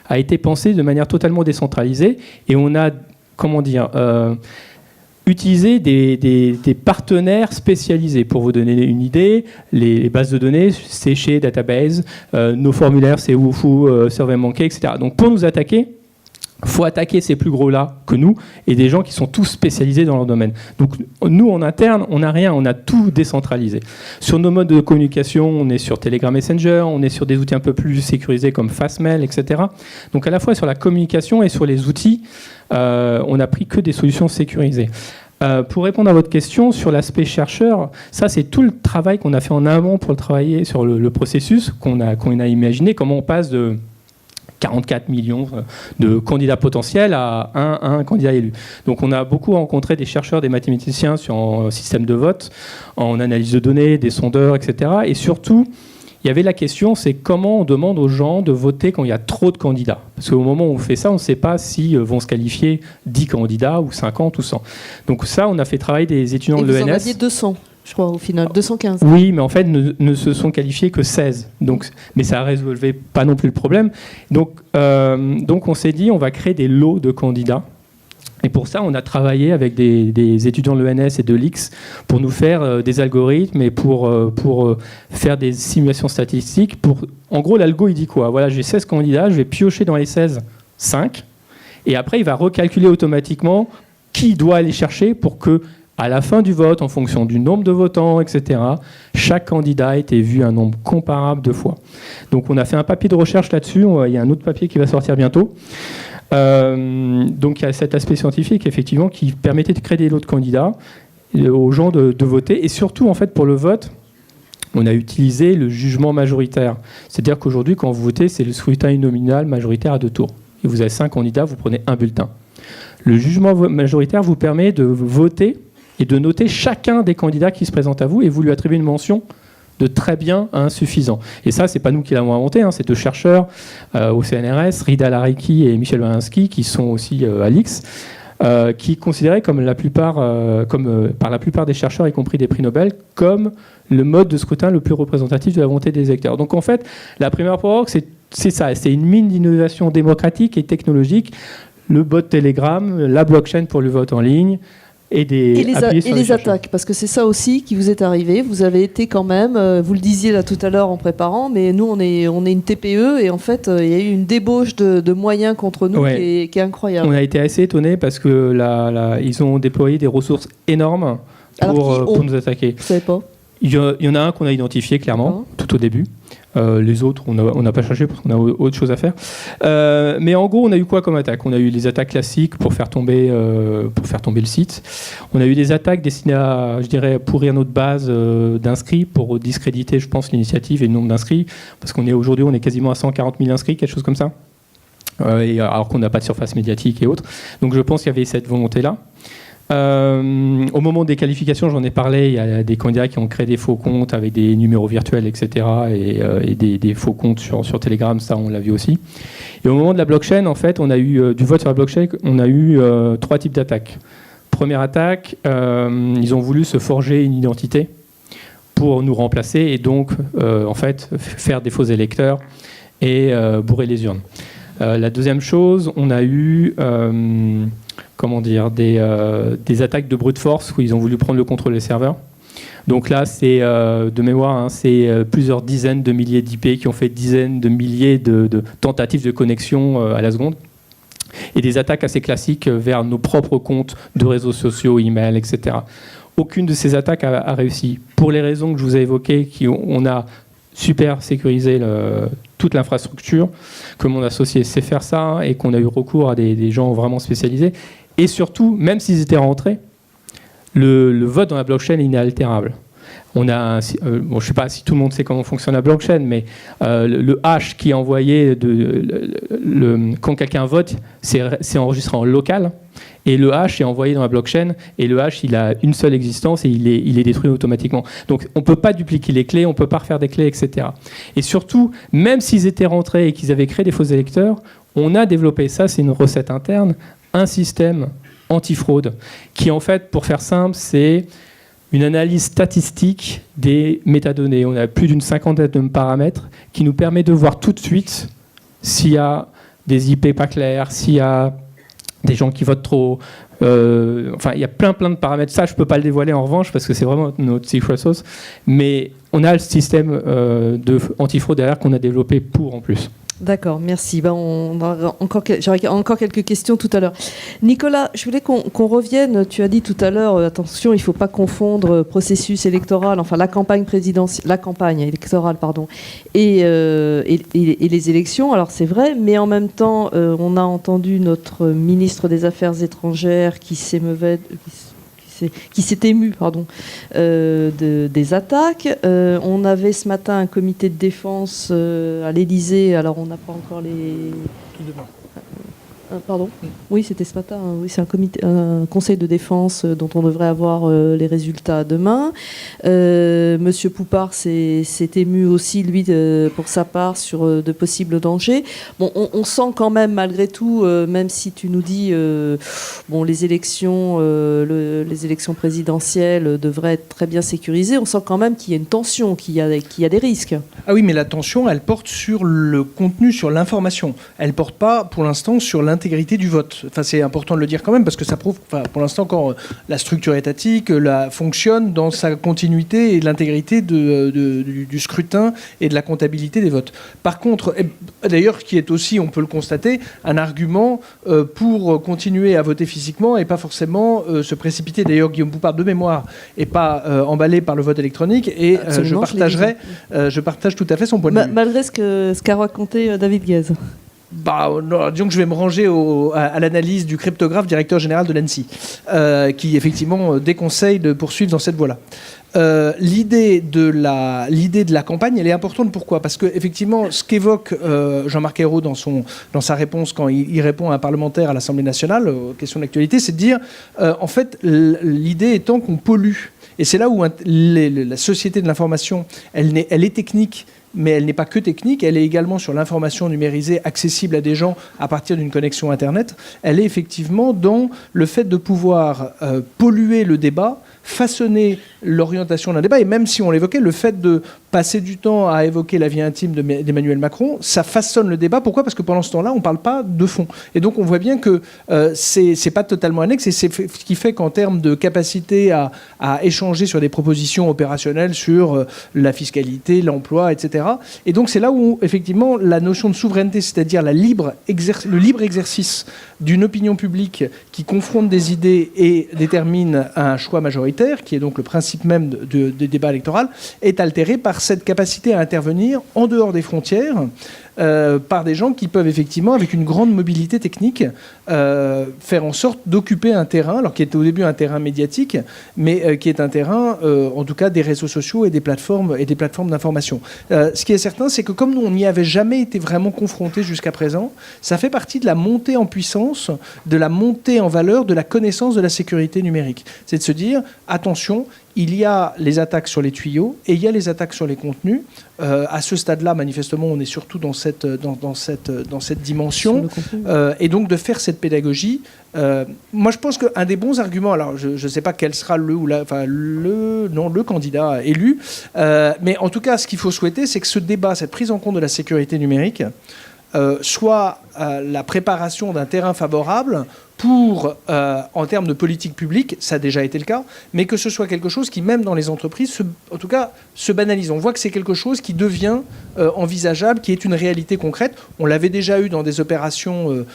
a été pensée de manière totalement décentralisée, et on a, utilisé des partenaires spécialisés. Pour vous donner une idée, les bases de données, c'est chez Database, nos formulaires, c'est Wufoo, SurveyMonkey, etc. Donc pour nous attaquer, il faut attaquer ces plus gros-là que nous, et des gens qui sont tous spécialisés dans leur domaine. Donc nous, en interne, on n'a rien, on a tout décentralisé. Sur nos modes de communication, on est sur Telegram Messenger, on est sur des outils un peu plus sécurisés comme Fastmail, etc. Donc à la fois sur la communication et sur les outils, on n'a pris que des solutions sécurisées. Pour répondre à votre question sur l'aspect chercheur, ça c'est tout le travail qu'on a fait en amont pour travailler sur le processus qu'on a imaginé, comment on passe de 44 millions de candidats potentiels à un candidat élu. Donc on a beaucoup rencontré des chercheurs, des mathématiciens sur un système de vote, en analyse de données, des sondeurs, etc. Et surtout, il y avait la question, c'est comment on demande aux gens de voter quand il y a trop de candidats. Parce qu'au moment où on fait ça, on ne sait pas si vont se qualifier 10 candidats ou 50 ou 100. Donc ça, on a fait travailler des étudiants de l'ENS. Vous en aviez 200. Je crois, au final, 215. Oui, mais en fait, ne se sont qualifiés que 16. Donc, mais ça n'a résolu pas non plus le problème. Donc on s'est dit, on va créer des lots de candidats. Et pour ça, on a travaillé avec des étudiants de l'ENS et de l'IX pour nous faire des algorithmes et pour faire des simulations statistiques. En gros, l'algo, il dit quoi ? Voilà, j'ai 16 candidats, je vais piocher dans les 16, 5. Et après, il va recalculer automatiquement qui doit aller chercher pour que, à la fin du vote, en fonction du nombre de votants, etc., chaque candidat ait été vu un nombre comparable de fois. Donc on a fait un papier de recherche là-dessus, il y a un autre papier qui va sortir bientôt. Donc il y a cet aspect scientifique, effectivement, qui permettait de créer des lots de candidats, aux gens de voter. Et surtout, en fait, pour le vote, on a utilisé le jugement majoritaire. C'est-à-dire qu'aujourd'hui, quand vous votez, c'est le scrutin uninominal majoritaire à 2 tours. Et vous avez 5 candidats, vous prenez un bulletin. Le jugement majoritaire vous permet de voter et de noter chacun des candidats qui se présentent à vous, et vous lui attribuez une mention de très bien à insuffisant. Et ça, c'est pas nous qui l'avons inventé, c'est 2 chercheurs au CNRS, Rida Lariki et Michel Balinski, qui sont aussi à l'IX, qui considéraient par la plupart des chercheurs, y compris des prix Nobel, comme le mode de scrutin le plus représentatif de la volonté des électeurs. Donc en fait, la primaire prorogue, c'est ça, c'est une mine d'innovation démocratique et technologique, le bot Telegram, la blockchain pour le vote en ligne, et les attaques, parce que c'est ça aussi qui vous est arrivé. Vous avez été quand même, vous le disiez là tout à l'heure en préparant, mais nous on est une TPE, et en fait il y a eu une débauche de moyens contre nous, qui est incroyable. On a été assez étonnés parce que ils ont déployé des ressources énormes pour nous attaquer. Vous savez pas ? Il y en a un qu'on a identifié clairement, tout au début. Les autres, on n'a pas cherché parce qu'on a autre chose à faire. Mais en gros, on a eu quoi comme attaque ? On a eu les attaques classiques pour faire tomber le site. On a eu des attaques destinées à, je dirais, pourrir notre base d'inscrits pour discréditer, je pense, l'initiative et le nombre d'inscrits. Parce qu'aujourd'hui, on est quasiment à 140 000 inscrits, quelque chose comme ça. Alors qu'on n'a pas de surface médiatique et autres. Donc je pense qu'il y avait cette volonté-là. Au moment des qualifications, j'en ai parlé, il y a des candidats qui ont créé des faux comptes avec des numéros virtuels, etc. et des faux comptes sur Telegram, ça on l'a vu aussi. Et au moment de la blockchain, en fait, on a eu du vote sur la blockchain, on a eu 3 types d'attaques. Première attaque, ils ont voulu se forger une identité pour nous remplacer et donc en fait faire des faux électeurs et bourrer les urnes. La deuxième chose, on a eu des attaques de brute force où ils ont voulu prendre le contrôle des serveurs. Donc là, c'est de mémoire, c'est plusieurs dizaines de milliers d'IP qui ont fait dizaines de milliers de tentatives de connexion à la seconde. Et des attaques assez classiques vers nos propres comptes de réseaux sociaux, email, etc. Aucune de ces attaques a réussi. Pour les raisons que je vous ai évoquées, on a super sécurisé toute l'infrastructure, que mon associé sait faire ça, et qu'on a eu recours à des gens vraiment spécialisés. Et surtout, même s'ils étaient rentrés, le vote dans la blockchain est inaltérable. On a je ne sais pas si tout le monde sait comment fonctionne la blockchain, mais le hash qui est envoyé quand quelqu'un vote, c'est enregistré en local, et le hash est envoyé dans la blockchain, et le hash, il a une seule existence, et il est détruit automatiquement. Donc on ne peut pas dupliquer les clés, on ne peut pas refaire des clés, etc. Et surtout, même s'ils étaient rentrés et qu'ils avaient créé des faux électeurs, on a développé, ça c'est une recette interne, un système antifraude, qui en fait, pour faire simple, c'est une analyse statistique des métadonnées. On a plus d'une cinquantaine de paramètres qui nous permet de voir tout de suite s'il y a des IP pas clairs, s'il y a des gens qui votent trop. Enfin, il y a plein de paramètres. Ça, je ne peux pas le dévoiler en revanche parce que c'est vraiment notre secret sauce. Mais on a le système de antifraude derrière qu'on a développé pour en plus. D'accord, merci. J'aurais encore quelques questions tout à l'heure. Nicolas, je voulais qu'on revienne. Tu as dit tout à l'heure, attention, il ne faut pas confondre processus électoral, enfin la campagne électorale, et les élections. Alors c'est vrai, mais en même temps, on a entendu notre ministre des Affaires étrangères qui s'est ému des attaques. On avait ce matin un comité de défense à l'Élysée. Alors on n'a pas encore les... Pardon ? Oui, c'était ce matin. Oui, c'est un conseil de défense dont on devrait avoir les résultats demain. Monsieur Poupard s'est ému aussi, lui, pour sa part, sur de possibles dangers. Bon, on sent quand même, malgré tout, même si tu nous dis, les élections présidentielles devraient être très bien sécurisées, on sent quand même qu'il y a une tension, qu'il y a des risques. Ah oui, mais la tension, elle porte sur le contenu, sur l'information. Elle ne porte pas, pour l'instant, sur l'intégrité du vote. Enfin, c'est important de le dire quand même, parce que ça prouve, pour l'instant, encore la structure étatique fonctionne dans sa continuité et l'intégrité du scrutin et de la comptabilité des votes. Par contre, d'ailleurs, qui est aussi, on peut le constater, un argument pour continuer à voter physiquement et pas forcément se précipiter. D'ailleurs, Guillaume Poupard, de mémoire, n'est pas emballé par le vote électronique, et je partage tout à fait son point de vue. Malgré ce qu'a raconté David Guez. Disons que je vais me ranger à l'analyse du cryptographe, directeur général de l'ANSSI, qui effectivement déconseille de poursuivre dans cette voie-là. L'idée de la campagne, elle est importante. Pourquoi ? Parce que effectivement, ce qu'évoque Jean-Marc Ayrault dans sa réponse quand il répond à un parlementaire à l'Assemblée nationale aux questions d'actualité, c'est de dire, en fait, l'idée étant qu'on pollue. Et c'est là où la société de l'information, elle est technique, mais elle n'est pas que technique, elle est également sur l'information numérisée accessible à des gens à partir d'une connexion Internet. Elle est effectivement dans le fait de pouvoir polluer le débat, façonner l'orientation d'un débat, et même si on l'évoquait, le fait de passer du temps à évoquer la vie intime d'Emmanuel Macron, ça façonne le débat. Pourquoi ? Parce que pendant ce temps-là, on ne parle pas de fond. Et donc on voit bien que c'est pas totalement annexe, et c'est ce qui fait qu'en termes de capacité à échanger sur des propositions opérationnelles sur la fiscalité, l'emploi, etc. Et donc c'est là où effectivement la notion de souveraineté, c'est-à-dire le libre exercice d'une opinion publique qui confronte des idées et détermine un choix majoritaire, qui est donc le principe même des débats électoraux, est altéré par cette capacité à intervenir en dehors des frontières par des gens qui peuvent effectivement, avec une grande mobilité technique, faire en sorte d'occuper un terrain, alors qui était au début un terrain médiatique, mais qui est un terrain, en tout cas, des réseaux sociaux et des plateformes d'information. Ce qui est certain, c'est que comme nous, on n'y avait jamais été vraiment confrontés jusqu'à présent, ça fait partie de la montée en puissance, de la montée en valeur, de la connaissance de la sécurité numérique. C'est de se dire, attention, il y a les attaques sur les tuyaux et il y a les attaques sur les contenus. À ce stade-là, manifestement, on est surtout dans cette dimension. Et donc, de faire cette pédagogie. Moi, je pense qu'un des bons arguments, alors je ne sais pas quel sera le candidat élu, mais en tout cas, ce qu'il faut souhaiter, c'est que ce débat, cette prise en compte de la sécurité numérique, soit la préparation d'un terrain favorable pour, en termes de politique publique, ça a déjà été le cas, mais que ce soit quelque chose qui, même dans les entreprises, en tout cas, se banalise. On voit que c'est quelque chose qui devient envisageable, qui est une réalité concrète. On l'avait déjà eu dans des opérations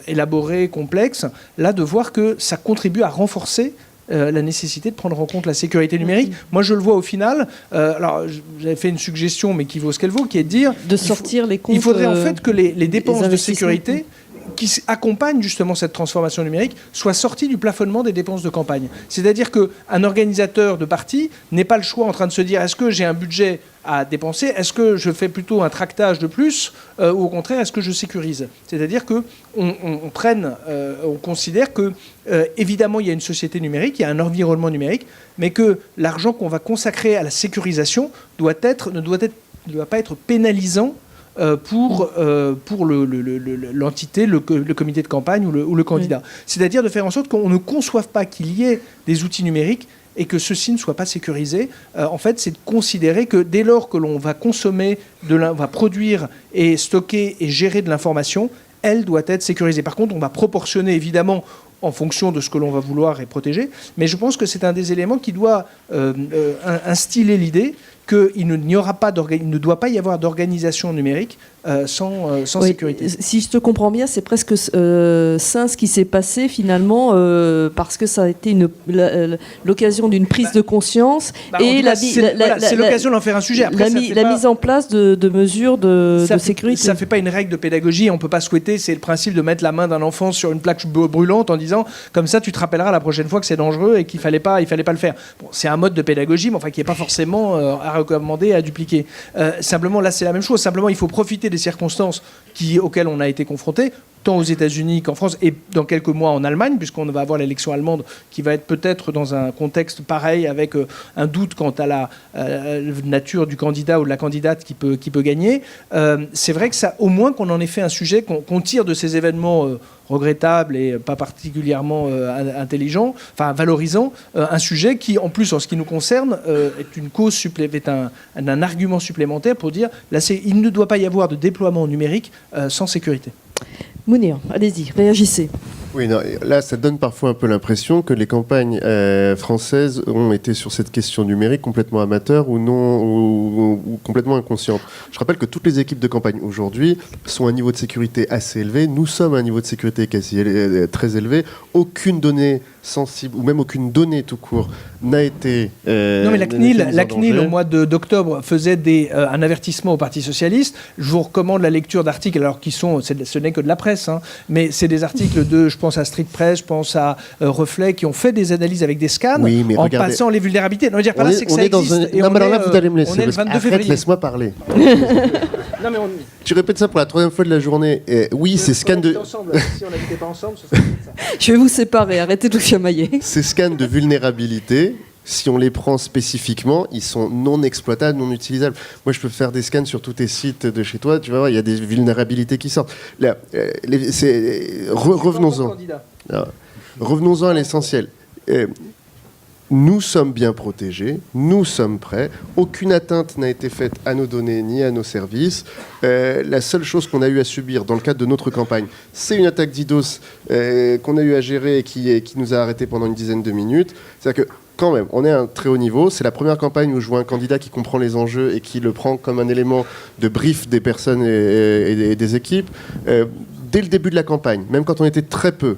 élaborées, complexes. Là, de voir que ça contribue à renforcer la nécessité de prendre en compte la sécurité numérique. Moi, je le vois au final. Alors, j'avais fait une suggestion, mais qui vaut ce qu'elle vaut, qui est de dire... De sortir les comptes... Il faudrait en fait que les dépenses de sécurité qui accompagnent justement cette transformation numérique soient sorties du plafonnement des dépenses de campagne. C'est-à-dire qu'un organisateur de parti n'est pas le choix en train de se dire est-ce que j'ai un budget à dépenser, est-ce que je fais plutôt un tractage de plus ou au contraire est-ce que je sécurise ? C'est-à-dire qu'on considère que évidemment il y a une société numérique, il y a un environnement numérique, mais que l'argent qu'on va consacrer à la sécurisation ne doit pas être pénalisant pour l'entité, le comité de campagne ou le candidat. C'est-à-dire de faire en sorte qu'on ne conçoive pas qu'il y ait des outils numériques et que ceux-ci ne soient pas sécurisés. En fait, c'est de considérer que dès lors que l'on va consommer, va produire et stocker et gérer de l'information, elle doit être sécurisée. Par contre, on va proportionner évidemment en fonction de ce que l'on va vouloir et protéger, mais je pense que c'est un des éléments qui doit instiller l'idée qu'il ne doit pas y avoir d'organisation numérique sans sécurité. Si je te comprends bien, c'est presque sain ce qui s'est passé finalement, parce que ça a été l'occasion d'une prise de conscience c'est l'occasion d'en faire un sujet. Après, la mise en place de mesures de sécurité. Ça ne fait pas une règle de pédagogie. On ne peut pas souhaiter, c'est le principe de mettre la main d'un enfant sur une plaque brûlante en disant comme ça tu te rappelleras la prochaine fois que c'est dangereux et qu'il fallait pas le faire. Bon, c'est un mode de pédagogie, mais enfin qui n'est pas forcément à recommander, à dupliquer. Simplement là c'est la même chose. Simplement il faut profiter des circonstances auxquelles on a été confronté, tant aux États-Unis qu'en France et dans quelques mois en Allemagne, puisqu'on va avoir l'élection allemande qui va être peut-être dans un contexte pareil avec un doute quant à la nature du candidat ou de la candidate qui peut gagner. C'est vrai que ça, au moins qu'on en ait fait un sujet, qu'on tire de ces événements regrettables et pas particulièrement intelligents, enfin valorisants, un sujet qui, en plus, en ce qui nous concerne, est une cause est un argument supplémentaire pour dire là, il ne doit pas y avoir de déploiement numérique sans sécurité. Mounir, allez-y, réagissez. Oui, non, là, ça donne parfois un peu l'impression que les campagnes françaises ont été sur cette question numérique complètement amateurs ou non, ou complètement inconscientes. Je rappelle que toutes les équipes de campagne aujourd'hui sont à un niveau de sécurité assez élevé. Nous sommes à un niveau de sécurité très élevé. Aucune donnée sensible, ou même aucune donnée tout court, n'a été... non, mais la CNIL au mois d'octobre, faisait un avertissement au Parti Socialiste. Je vous recommande la lecture d'articles, alors ce n'est que de la presse, hein, mais c'est des articles je pense à Street Press, je pense à Reflet, qui ont fait des analyses avec des scans, passant les vulnérabilités. Non, dire par là, c'est que ça existe. Non, mais alors là, vous allez me laisser. On est le 22 février. Laisse-moi parler. Non, mais tu répètes ça pour la troisième fois de la journée. Oui, ces scans de... Si on n'habitait pas ensemble, ce serait ça. Je vais vous séparer, arrêtez de vous chamailler. Ces scans de vulnérabilité, si on les prend spécifiquement, ils sont non exploitables, non utilisables. Moi, je peux faire des scans sur tous tes sites de chez toi, tu vas voir, il y a des vulnérabilités qui sortent. Là, revenons-en. Revenons-en à l'essentiel. Nous sommes bien protégés, nous sommes prêts, aucune atteinte n'a été faite à nos données ni à nos services. La seule chose qu'on a eu à subir dans le cadre de notre campagne, c'est une attaque DDoS qu'on a eu à gérer et qui nous a arrêtés pendant une dizaine de minutes. C'est-à-dire que quand même, on est à un très haut niveau. C'est la première campagne où je vois un candidat qui comprend les enjeux et qui le prend comme un élément de brief des personnes et des équipes. Dès le début de la campagne, même quand on était très peu,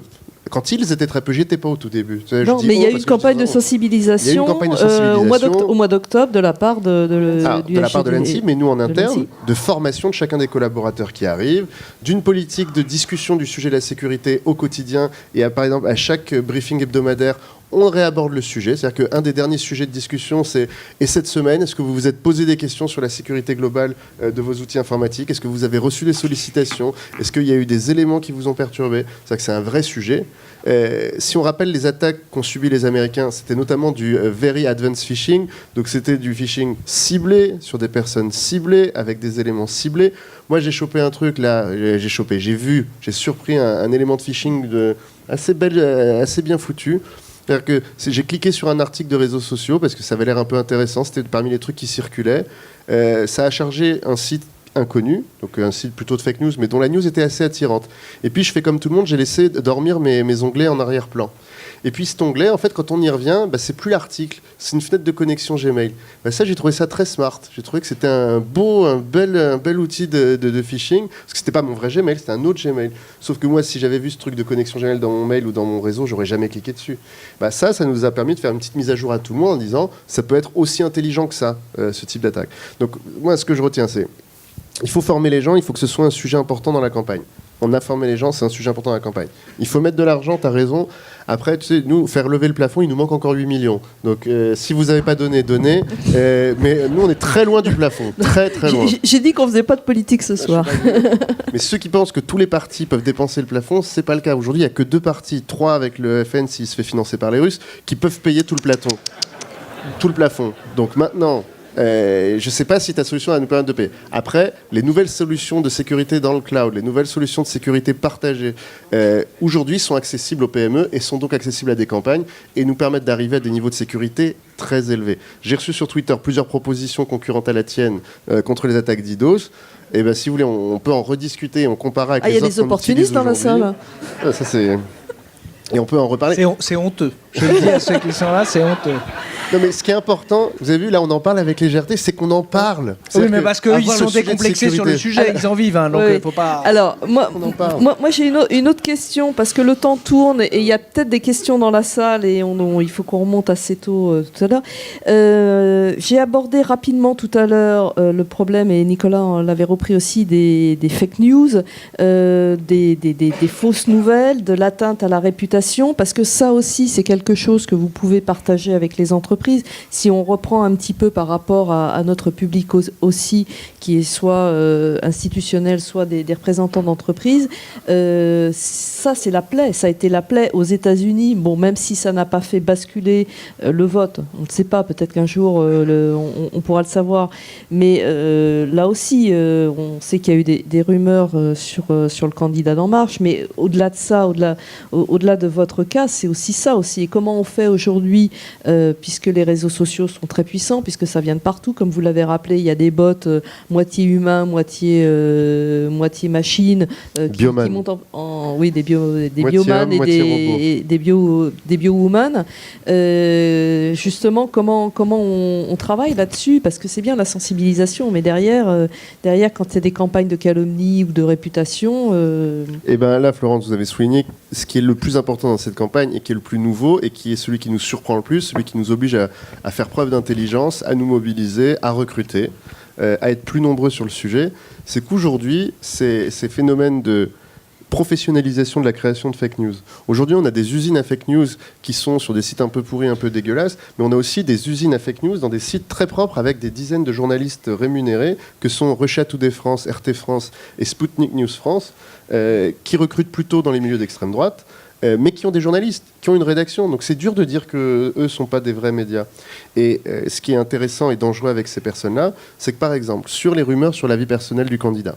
quand ils étaient très peu, j'y étais pas au tout début. Non, mais il y a eu une campagne de sensibilisation au mois d'octobre de la part de l'ANSSI, mais nous en interne, de formation de chacun des collaborateurs qui arrivent, d'une politique de discussion du sujet de la sécurité au quotidien et par exemple à chaque briefing hebdomadaire, on réaborde le sujet. C'est-à-dire qu'un des derniers sujets de discussion, c'est « Et cette semaine, est-ce que vous vous êtes posé des questions sur la sécurité globale de vos outils informatiques ? Est-ce que vous avez reçu des sollicitations ? Est-ce qu'il y a eu des éléments qui vous ont perturbé ?» C'est-à-dire que c'est un vrai sujet. Si on rappelle les attaques qu'ont subies les Américains, c'était notamment du Very Advanced Phishing. Donc c'était du phishing ciblé, sur des personnes ciblées, avec des éléments ciblés. Moi, j'ai chopé un truc, là. J'ai surpris un élément de phishing assez bien foutu. C'est-à-dire que j'ai cliqué sur un article de réseaux sociaux parce que ça avait l'air un peu intéressant, c'était parmi les trucs qui circulaient. Ça a chargé un site inconnu, donc un site plutôt de fake news, mais dont la news était assez attirante. Et puis je fais comme tout le monde, j'ai laissé dormir mes onglets en arrière-plan. Et puis cet onglet, en fait, quand on y revient, c'est plus l'article, c'est une fenêtre de connexion Gmail. Ça, j'ai trouvé ça très smart. J'ai trouvé que c'était un bel outil de phishing, parce que c'était pas mon vrai Gmail, c'était un autre Gmail. Sauf que moi, si j'avais vu ce truc de connexion Gmail dans mon mail ou dans mon réseau, j'aurais jamais cliqué dessus. Ça nous a permis de faire une petite mise à jour à tout le monde en disant, ça peut être aussi intelligent que ça, ce type d'attaque. Donc moi, ce que je retiens, c'est il faut former les gens, il faut que ce soit un sujet important dans la campagne. On a formé les gens, c'est un sujet important dans la campagne. Il faut mettre de l'argent, tu as raison. Après, tu sais, nous, faire lever le plafond, il nous manque encore 8 millions. Donc, si vous n'avez pas donné. Mais nous, on est très loin du plafond. Très, très loin. J'ai dit qu'on ne faisait pas de politique ce soir. Mais ceux qui pensent que tous les partis peuvent dépenser le plafond, ce n'est pas le cas. Aujourd'hui, il n'y a que 2 partis, 3 avec le FN, s'il se fait financer par les Russes, qui peuvent payer tout le plafond. Donc maintenant... je ne sais pas si ta solution va nous permettre de payer. Après, les nouvelles solutions de sécurité dans le cloud, les nouvelles solutions de sécurité partagées, aujourd'hui sont accessibles aux PME et sont donc accessibles à des campagnes et nous permettent d'arriver à des niveaux de sécurité très élevés. J'ai reçu sur Twitter plusieurs propositions concurrentes à la tienne contre les attaques d'IDOS. Et ben, si vous voulez, on peut en rediscuter, on comparera avec les autres. Il y a des opportunistes dans la salle. Ça, c'est... Et on peut en reparler. C'est honteux. Je le dis à ceux qui sont là, c'est honteux. Non, mais ce qui est important, vous avez vu, là, on en parle avec légèreté, c'est qu'on en parle. Oui, mais parce qu'ils sont décomplexés sur le sujet, ils en vivent, hein, donc il ne faut pas... Alors, moi j'ai une autre question, parce que le temps tourne, et il y a peut-être des questions dans la salle, et il faut qu'on remonte assez tôt tout à l'heure. J'ai abordé rapidement tout à l'heure le problème, et Nicolas l'avait repris aussi, des fake news, des fausses nouvelles, de l'atteinte à la réputation, parce que ça aussi, c'est quelque chose que vous pouvez partager avec les entreprises. Si on reprend un petit peu par rapport à notre public aussi, qui est soit institutionnel, soit des représentants d'entreprises, ça c'est la plaie. Ça a été la plaie aux États-Unis. Bon, même si ça n'a pas fait basculer le vote, on ne sait pas. Peut-être qu'un jour on pourra le savoir. Mais là aussi, on sait qu'il y a eu des rumeurs sur le candidat d'En Marche. Mais au-delà de ça, au-delà de votre cas, c'est aussi ça aussi. Et comment on fait aujourd'hui, puisque les réseaux sociaux sont très puissants, puisque ça vient de partout, comme vous l'avez rappelé, il y a des bots moitié humains, moitié machines, qui montent oui, des bioman et des bio-woman. Justement, comment on travaille là-dessus, parce que c'est bien la sensibilisation, mais derrière, quand il y a des campagnes de calomnie ou de réputation... Et bien là, Florence, vous avez souligné ce qui est le plus important dans cette campagne et qui est le plus nouveau et qui est celui qui nous surprend le plus, celui qui nous oblige à faire preuve d'intelligence, à nous mobiliser, à recruter, à être plus nombreux sur le sujet. C'est qu'aujourd'hui, ces phénomènes de professionnalisation de la création de fake news. Aujourd'hui, on a des usines à fake news qui sont sur des sites un peu pourris, un peu dégueulasses, mais on a aussi des usines à fake news dans des sites très propres avec des dizaines de journalistes rémunérés que sont Russia Today France, RT France et Sputnik News France, qui recrutent plutôt dans les milieux d'extrême droite, mais qui ont des journalistes, qui ont une rédaction. Donc c'est dur de dire qu'eux ne sont pas des vrais médias. Et ce qui est intéressant et dangereux avec ces personnes-là, c'est que par exemple, sur les rumeurs sur la vie personnelle du candidat,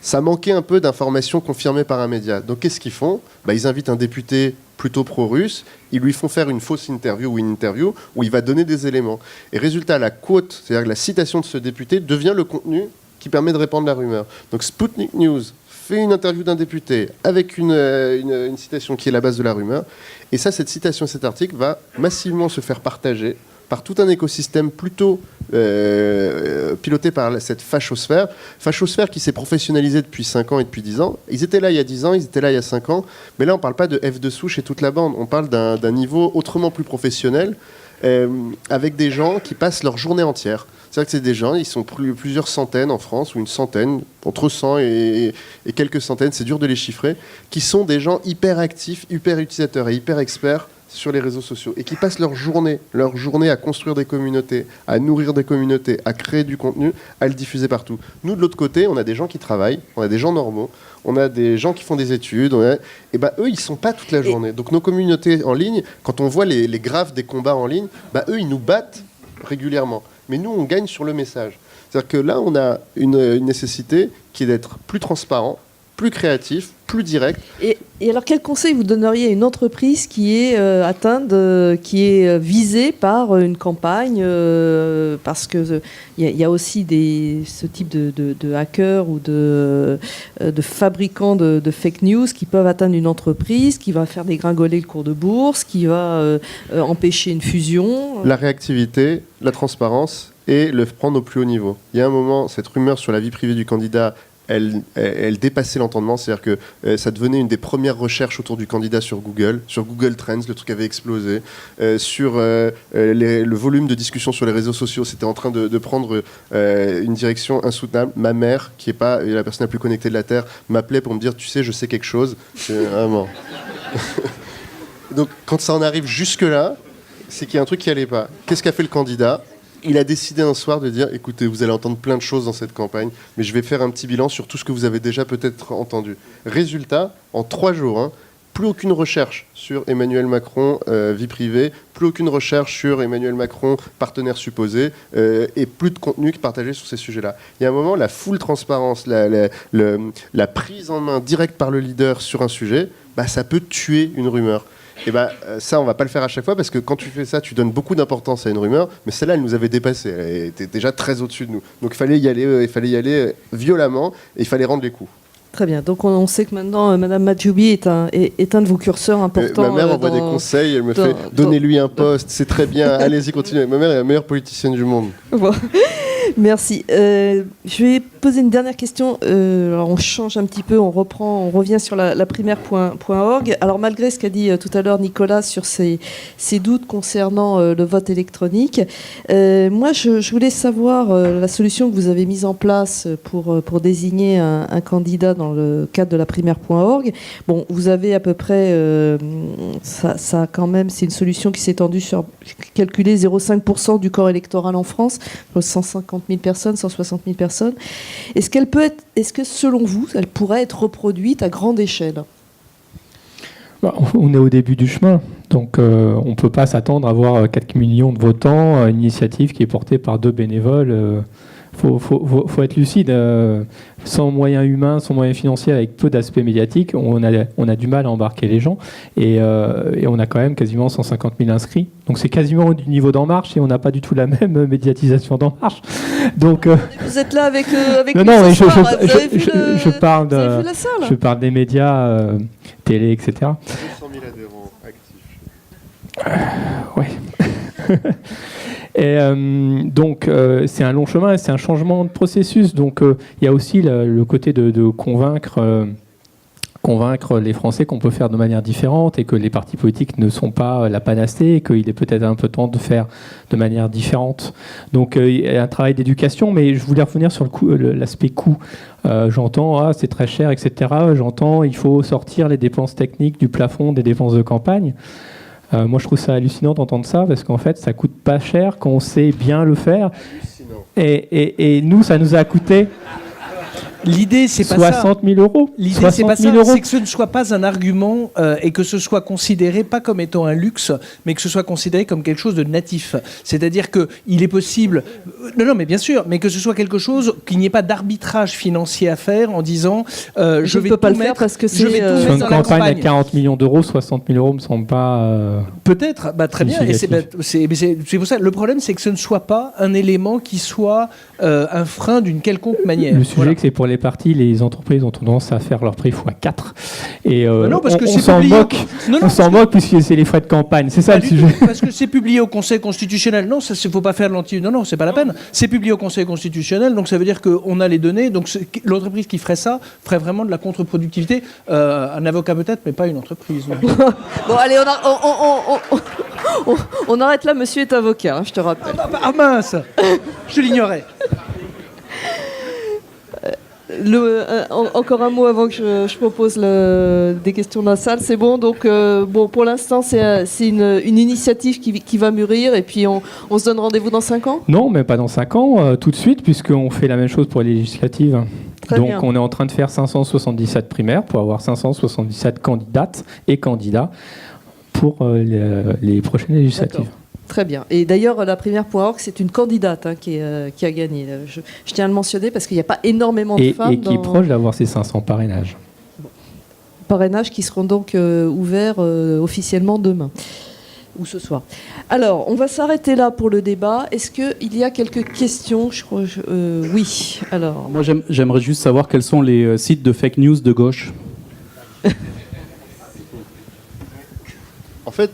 ça manquait un peu d'informations confirmées par un média. Donc qu'est-ce qu'ils font ? Ils invitent un député plutôt pro-russe, ils lui font faire une fausse interview ou une interview où il va donner des éléments. Et résultat, la quote, c'est-à-dire que la citation de ce député, devient le contenu qui permet de répandre la rumeur. Donc Sputnik News fait une interview d'un député avec une citation qui est la base de la rumeur. Et ça, cette citation, cet article va massivement se faire partager par tout un écosystème plutôt piloté par cette fachosphère qui s'est professionnalisée depuis 5 ans et depuis 10 ans. Ils étaient là il y a 10 ans, ils étaient là il y a 5 ans, mais là on ne parle pas de F de souche et toute la bande, on parle d'un niveau autrement plus professionnel, avec des gens qui passent leur journée entière. C'est-à-dire que c'est des gens, ils sont plusieurs centaines en France, ou une centaine, entre 100 et quelques centaines, c'est dur de les chiffrer, qui sont des gens hyper actifs, hyper utilisateurs et hyper experts sur les réseaux sociaux et qui passent leur journée à construire des communautés, à nourrir des communautés, à créer du contenu, à le diffuser partout. Nous, de l'autre côté, on a des gens qui travaillent, on a des gens normaux, on a des gens qui font des études, eux, ils ne sont pas toute la journée. Donc nos communautés en ligne, quand on voit les graphes des combats en ligne, eux, ils nous battent régulièrement. Mais nous, on gagne sur le message. C'est-à-dire que là, on a une nécessité qui est d'être plus transparent, plus créatif, plus direct. Et alors, quel conseil vous donneriez à une entreprise qui est atteinte, qui est visée par une campagne, parce que y a aussi ce type de hackers ou de fabricants de fake news qui peuvent atteindre une entreprise, qui va faire dégringoler le cours de bourse, qui va empêcher une fusion. La réactivité, la transparence et le prendre au plus haut niveau. Il y a un moment, cette rumeur sur la vie privée du candidat, elle dépassait l'entendement, c'est-à-dire que ça devenait une des premières recherches autour du candidat sur Google Trends, le truc avait explosé, sur le volume de discussion sur les réseaux sociaux, c'était en train de prendre une direction insoutenable. Ma mère, qui n'est pas la personne la plus connectée de la Terre, m'appelait pour me dire, tu sais, je sais quelque chose. Vraiment. Donc quand ça en arrive jusque-là, c'est qu'il y a un truc qui n'allait pas. Qu'est-ce qu'a fait le candidat ? Il a décidé un soir de dire, écoutez, vous allez entendre plein de choses dans cette campagne, mais je vais faire un petit bilan sur tout ce que vous avez déjà peut-être entendu. Résultat, en 3 jours, plus aucune recherche sur Emmanuel Macron, vie privée, plus aucune recherche sur Emmanuel Macron, partenaire supposé, et plus de contenu partagé sur ces sujets-là. Il y a un moment, la full transparence, la prise en main directe par le leader sur un sujet, ça peut tuer une rumeur. Et ça, on va pas le faire à chaque fois, parce que quand tu fais ça, tu donnes beaucoup d'importance à une rumeur, mais celle-là, elle nous avait dépassé, elle était déjà très au-dessus de nous. Donc il fallait y aller violemment, et il fallait rendre les coups. Très bien. Donc on sait que maintenant, Madame Majoubi est un de vos curseurs importants. Ma mère envoie des conseils, elle me fait « Donnez-lui un poste, c'est très bien, allez-y, continuez ». Ma mère est la meilleure politicienne du monde. Bon. Merci. Je vais poser une dernière question. Alors on change un petit peu, on revient sur la primaire.org. Alors malgré ce qu'a dit tout à l'heure Nicolas sur ses doutes concernant le vote électronique, moi je voulais savoir la solution que vous avez mise en place pour désigner un candidat dans le cadre de la primaire.org. Bon, vous avez à peu près, ça quand même, c'est une solution qui s'est étendue sur, calculer 0,5% du corps électoral en France, 150 000 personnes, 160 000 personnes. Est-ce que selon vous, elle pourrait être reproduite à grande échelle ? On est au début du chemin, donc on ne peut pas s'attendre à avoir 4 millions de votants, une initiative qui est portée par 2 bénévoles. Faut être lucide. Sans moyens humains, sans moyens financiers, avec peu d'aspects médiatiques, on a du mal à embarquer les gens. Et on a quand même quasiment 150 000 inscrits. Donc c'est quasiment du niveau d'En Marche et on n'a pas du tout la même médiatisation d'En Marche. Donc, vous êtes là avec non, mais je parle des médias, télé, etc. 200 000 adhérents actifs. Ouais. Et donc, c'est un long chemin, c'est un changement de processus. Donc, il y a aussi le côté de convaincre les Français qu'on peut faire de manière différente et que les partis politiques ne sont pas la panacée et qu'il est peut-être un peu temps de faire de manière différente. Donc, il y a un travail d'éducation, mais je voulais revenir sur l'aspect coût. J'entends, c'est très cher, etc. J'entends, il faut sortir les dépenses techniques du plafond des dépenses de campagne. Moi, je trouve ça hallucinant d'entendre ça, parce qu'en fait, ça coûte pas cher quand on sait bien le faire. Et nous, ça nous a coûté... L'idée, c'est pas 60 000 euros. L'idée, c'est pas ça. C'est que ce ne soit pas un argument et que ce soit considéré pas comme étant un luxe, mais que ce soit considéré comme quelque chose de natif. C'est-à-dire qu'il est possible... Non, mais bien sûr, mais que ce soit quelque chose, qu'il n'y ait pas d'arbitrage financier à faire en disant je vais peux pas tout le faire mettre, parce que je vais tout sur mettre une dans la campagne à campagne. 40 millions d'euros, 60 000 euros me semble pas... Peut-être, très bien. Et c'est pour ça. Le problème, c'est que ce ne soit pas un élément qui soit un frein d'une quelconque manière. Le sujet, que c'est pour les partis, les entreprises ont tendance à faire leur prix x4. Et non, parce que on s'en moque. On s'en moque puisque c'est les frais de campagne. C'est ça le sujet. Parce que c'est publié au Conseil constitutionnel. Non, ça, il ne faut pas faire l'anti... Non, c'est pas la peine. C'est publié au Conseil constitutionnel, donc ça veut dire qu'on a les données. Donc l'entreprise qui ferait ça ferait vraiment de la contre-productivité. Un avocat peut-être, mais pas une entreprise. Bon, allez, on arrête là. Monsieur est avocat, je te rappelle. Ah mince, je l'ignorais. Encore un mot avant que je propose des questions de la salle. C'est bon. Donc, pour l'instant, c'est une initiative qui va mûrir. Et puis, on se donne rendez-vous dans 5 ans ? Non, mais pas dans 5 ans, tout de suite, puisqu'on fait la même chose pour les législatives. Très bien. On est en train de faire 577 primaires pour avoir 577 candidates et candidats pour les prochaines législatives. D'accord. Très bien. Et d'ailleurs, la primaire.org, c'est une candidate qui a gagné. Je tiens à le mentionner parce qu'il n'y a pas énormément de femmes. Et qui est proche d'avoir ses 500 parrainages. Parrainages qui seront donc ouverts officiellement demain ou ce soir. Alors, on va s'arrêter là pour le débat. Est-ce qu'il y a quelques questions ? Oui. Alors. Moi, j'aimerais juste savoir quels sont les sites de fake news de gauche. En fait,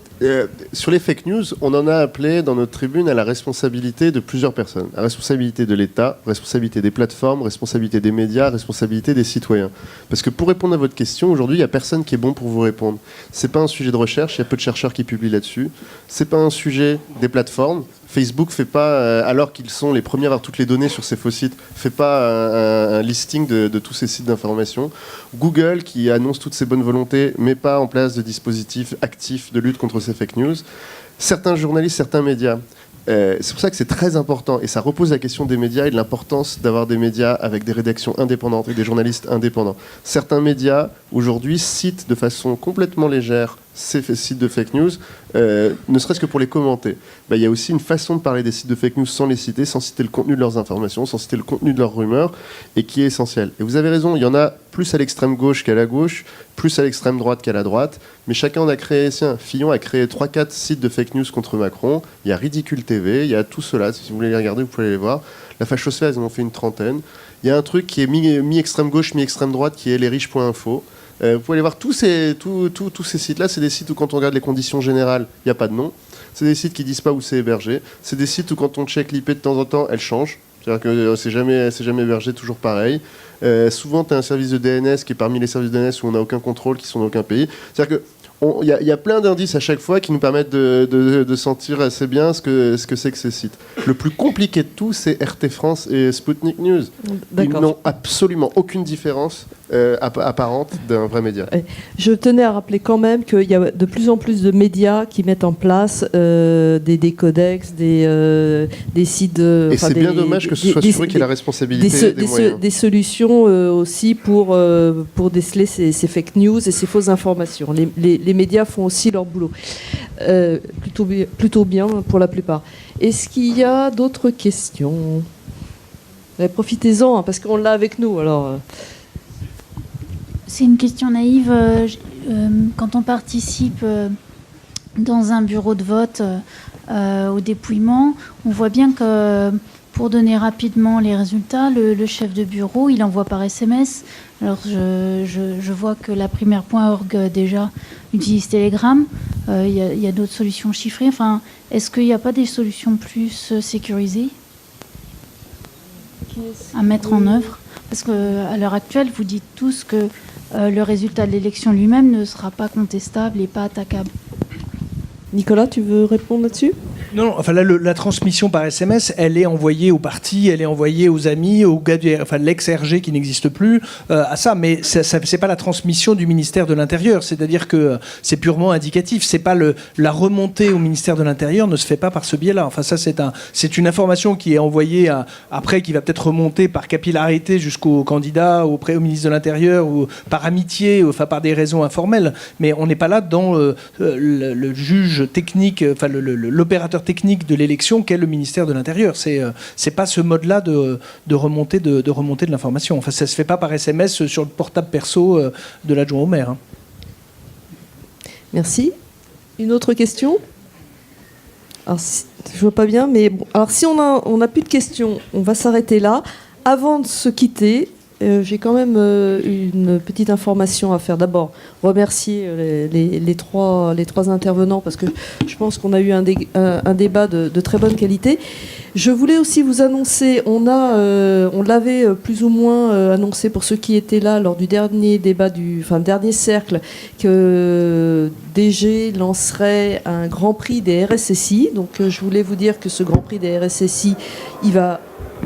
sur les fake news, on en a appelé dans notre tribune à la responsabilité de plusieurs personnes. La responsabilité de l'État, responsabilité des plateformes, responsabilité des médias, responsabilité des citoyens. Parce que pour répondre à votre question, aujourd'hui, il n'y a personne qui est bon pour vous répondre. Ce n'est pas un sujet de recherche, il y a peu de chercheurs qui publient là-dessus. Ce n'est pas un sujet des plateformes. Facebook fait pas, alors qu'ils sont les premiers à avoir toutes les données sur ces faux sites, fait pas un listing de tous ces sites d'information. Google, qui annonce toutes ses bonnes volontés, met pas en place de dispositifs actifs de lutte contre ces fake news. Certains journalistes, certains médias C'est pour ça que c'est très important, et ça repose la question des médias et de l'importance d'avoir des médias avec des rédactions indépendantes et des journalistes indépendants. Certains médias, aujourd'hui, citent de façon complètement légère ces sites de fake news, ne serait-ce que pour les commenter. Il y a aussi une façon de parler des sites de fake news sans les citer, sans citer le contenu de leurs informations, sans citer le contenu de leurs rumeurs, et qui est essentiel. Et vous avez raison, il y en a plus à l'extrême gauche qu'à la gauche, plus à l'extrême droite qu'à la droite, mais chacun en a créé sien. Fillon a créé 3-4 sites de fake news contre Macron, il y a Ridicule TV, il y a tout cela, si vous voulez les regarder, vous pouvez les voir. La Fachosphère, ils en ont fait une 30aine. Il y a un truc qui est mi-extrême gauche, mi-extrême droite, qui est lesriches.info. Vous pouvez aller voir tous ces sites-là. C'est des sites où, quand on regarde les conditions générales, il n'y a pas de nom. C'est des sites qui ne disent pas où c'est hébergé. C'est des sites où, quand on check l'IP de temps en temps, elle change. C'est-à-dire que c'est jamais hébergé, toujours pareil. Souvent, tu as un service de DNS qui est parmi les services de DNS où on n'a aucun contrôle, qui sont dans aucun pays. C'est-à-dire que il y a plein d'indices à chaque fois qui nous permettent de sentir assez bien ce que c'est que ces sites. Le plus compliqué de tout, c'est RT France et Sputnik News. D'accord. Ils n'ont absolument aucune différence apparente d'un vrai média. Je tenais à rappeler quand même qu'il y a de plus en plus de médias qui mettent en place des codex, des sites de... Et c'est bien dommage que ce soit sur eux qui ait la responsabilité des moyens. Des solutions aussi pour déceler ces fake news et ces fausses informations. Les médias font aussi leur boulot. Plutôt bien pour la plupart. Est-ce qu'il y a d'autres questions ? Profitez-en, parce qu'on l'a avec nous. Alors... C'est une question naïve. Quand on participe dans un bureau de vote au dépouillement, on voit bien que pour donner rapidement les résultats, le chef de bureau, il envoie par SMS. Alors je vois que la primaire.org déjà utilise Telegram. Il y a d'autres solutions chiffrées. Enfin, est-ce qu'il n'y a pas des solutions plus sécurisées à mettre en œuvre ? Parce qu'à l'heure actuelle, vous dites tous que le résultat de l'élection lui-même ne sera pas contestable et pas attaquable. Nicolas, tu veux répondre là-dessus ? Non, enfin là, la transmission par SMS, elle est envoyée aux partis, elle est envoyée aux amis, aux gars l'ex-RG qui n'existe plus, à ça. Mais c'est pas la transmission du ministère de l'Intérieur. C'est-à-dire que c'est purement indicatif. C'est pas la remontée au ministère de l'Intérieur ne se fait pas par ce biais-là. Enfin ça, c'est une information qui est envoyée après, qui va peut-être remonter par capillarité jusqu'au candidat, au ministre de l'Intérieur, ou par amitié, enfin par des raisons informelles. Mais on n'est pas là dans le juge technique, enfin l'opérateur technique de l'élection qu'est le ministère de l'Intérieur. C'est pas ce mode-là de remontée de l'information. Enfin, ça se fait pas par SMS sur le portable perso de l'adjoint au maire. Merci. Une autre question ? Alors, je vois pas bien, mais bon. Alors si on a plus de questions, on va s'arrêter là. Avant de se quitter, j'ai quand même une petite information à faire. D'abord, remercier les trois intervenants parce que je pense qu'on a eu un débat de très bonne qualité. Je voulais aussi vous annoncer, on l'avait plus ou moins annoncé pour ceux qui étaient là lors du dernier débat, dernier cercle, que DG lancerait un Grand Prix des RSSI. Donc je voulais vous dire que ce Grand Prix des RSSI, il va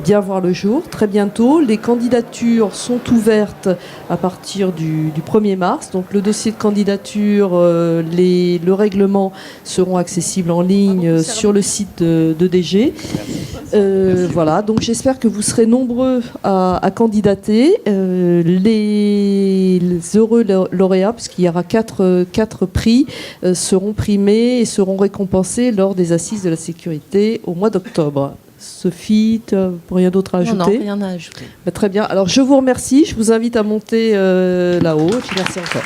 bien voir le jour très bientôt. Les candidatures sont ouvertes à partir du 1er mars. Donc le dossier de candidature, le règlement seront accessibles en ligne sur le site de DG. Voilà, donc j'espère que vous serez nombreux à candidater. Les heureux lauréats, puisqu'il y aura quatre prix, seront primés et seront récompensés lors des assises de la sécurité au mois d'octobre. Sophie, tu n'as rien d'autre à ajouter ? Non, rien à ajouter. Très bien. Alors, je vous remercie. Je vous invite à monter là-haut. Merci encore.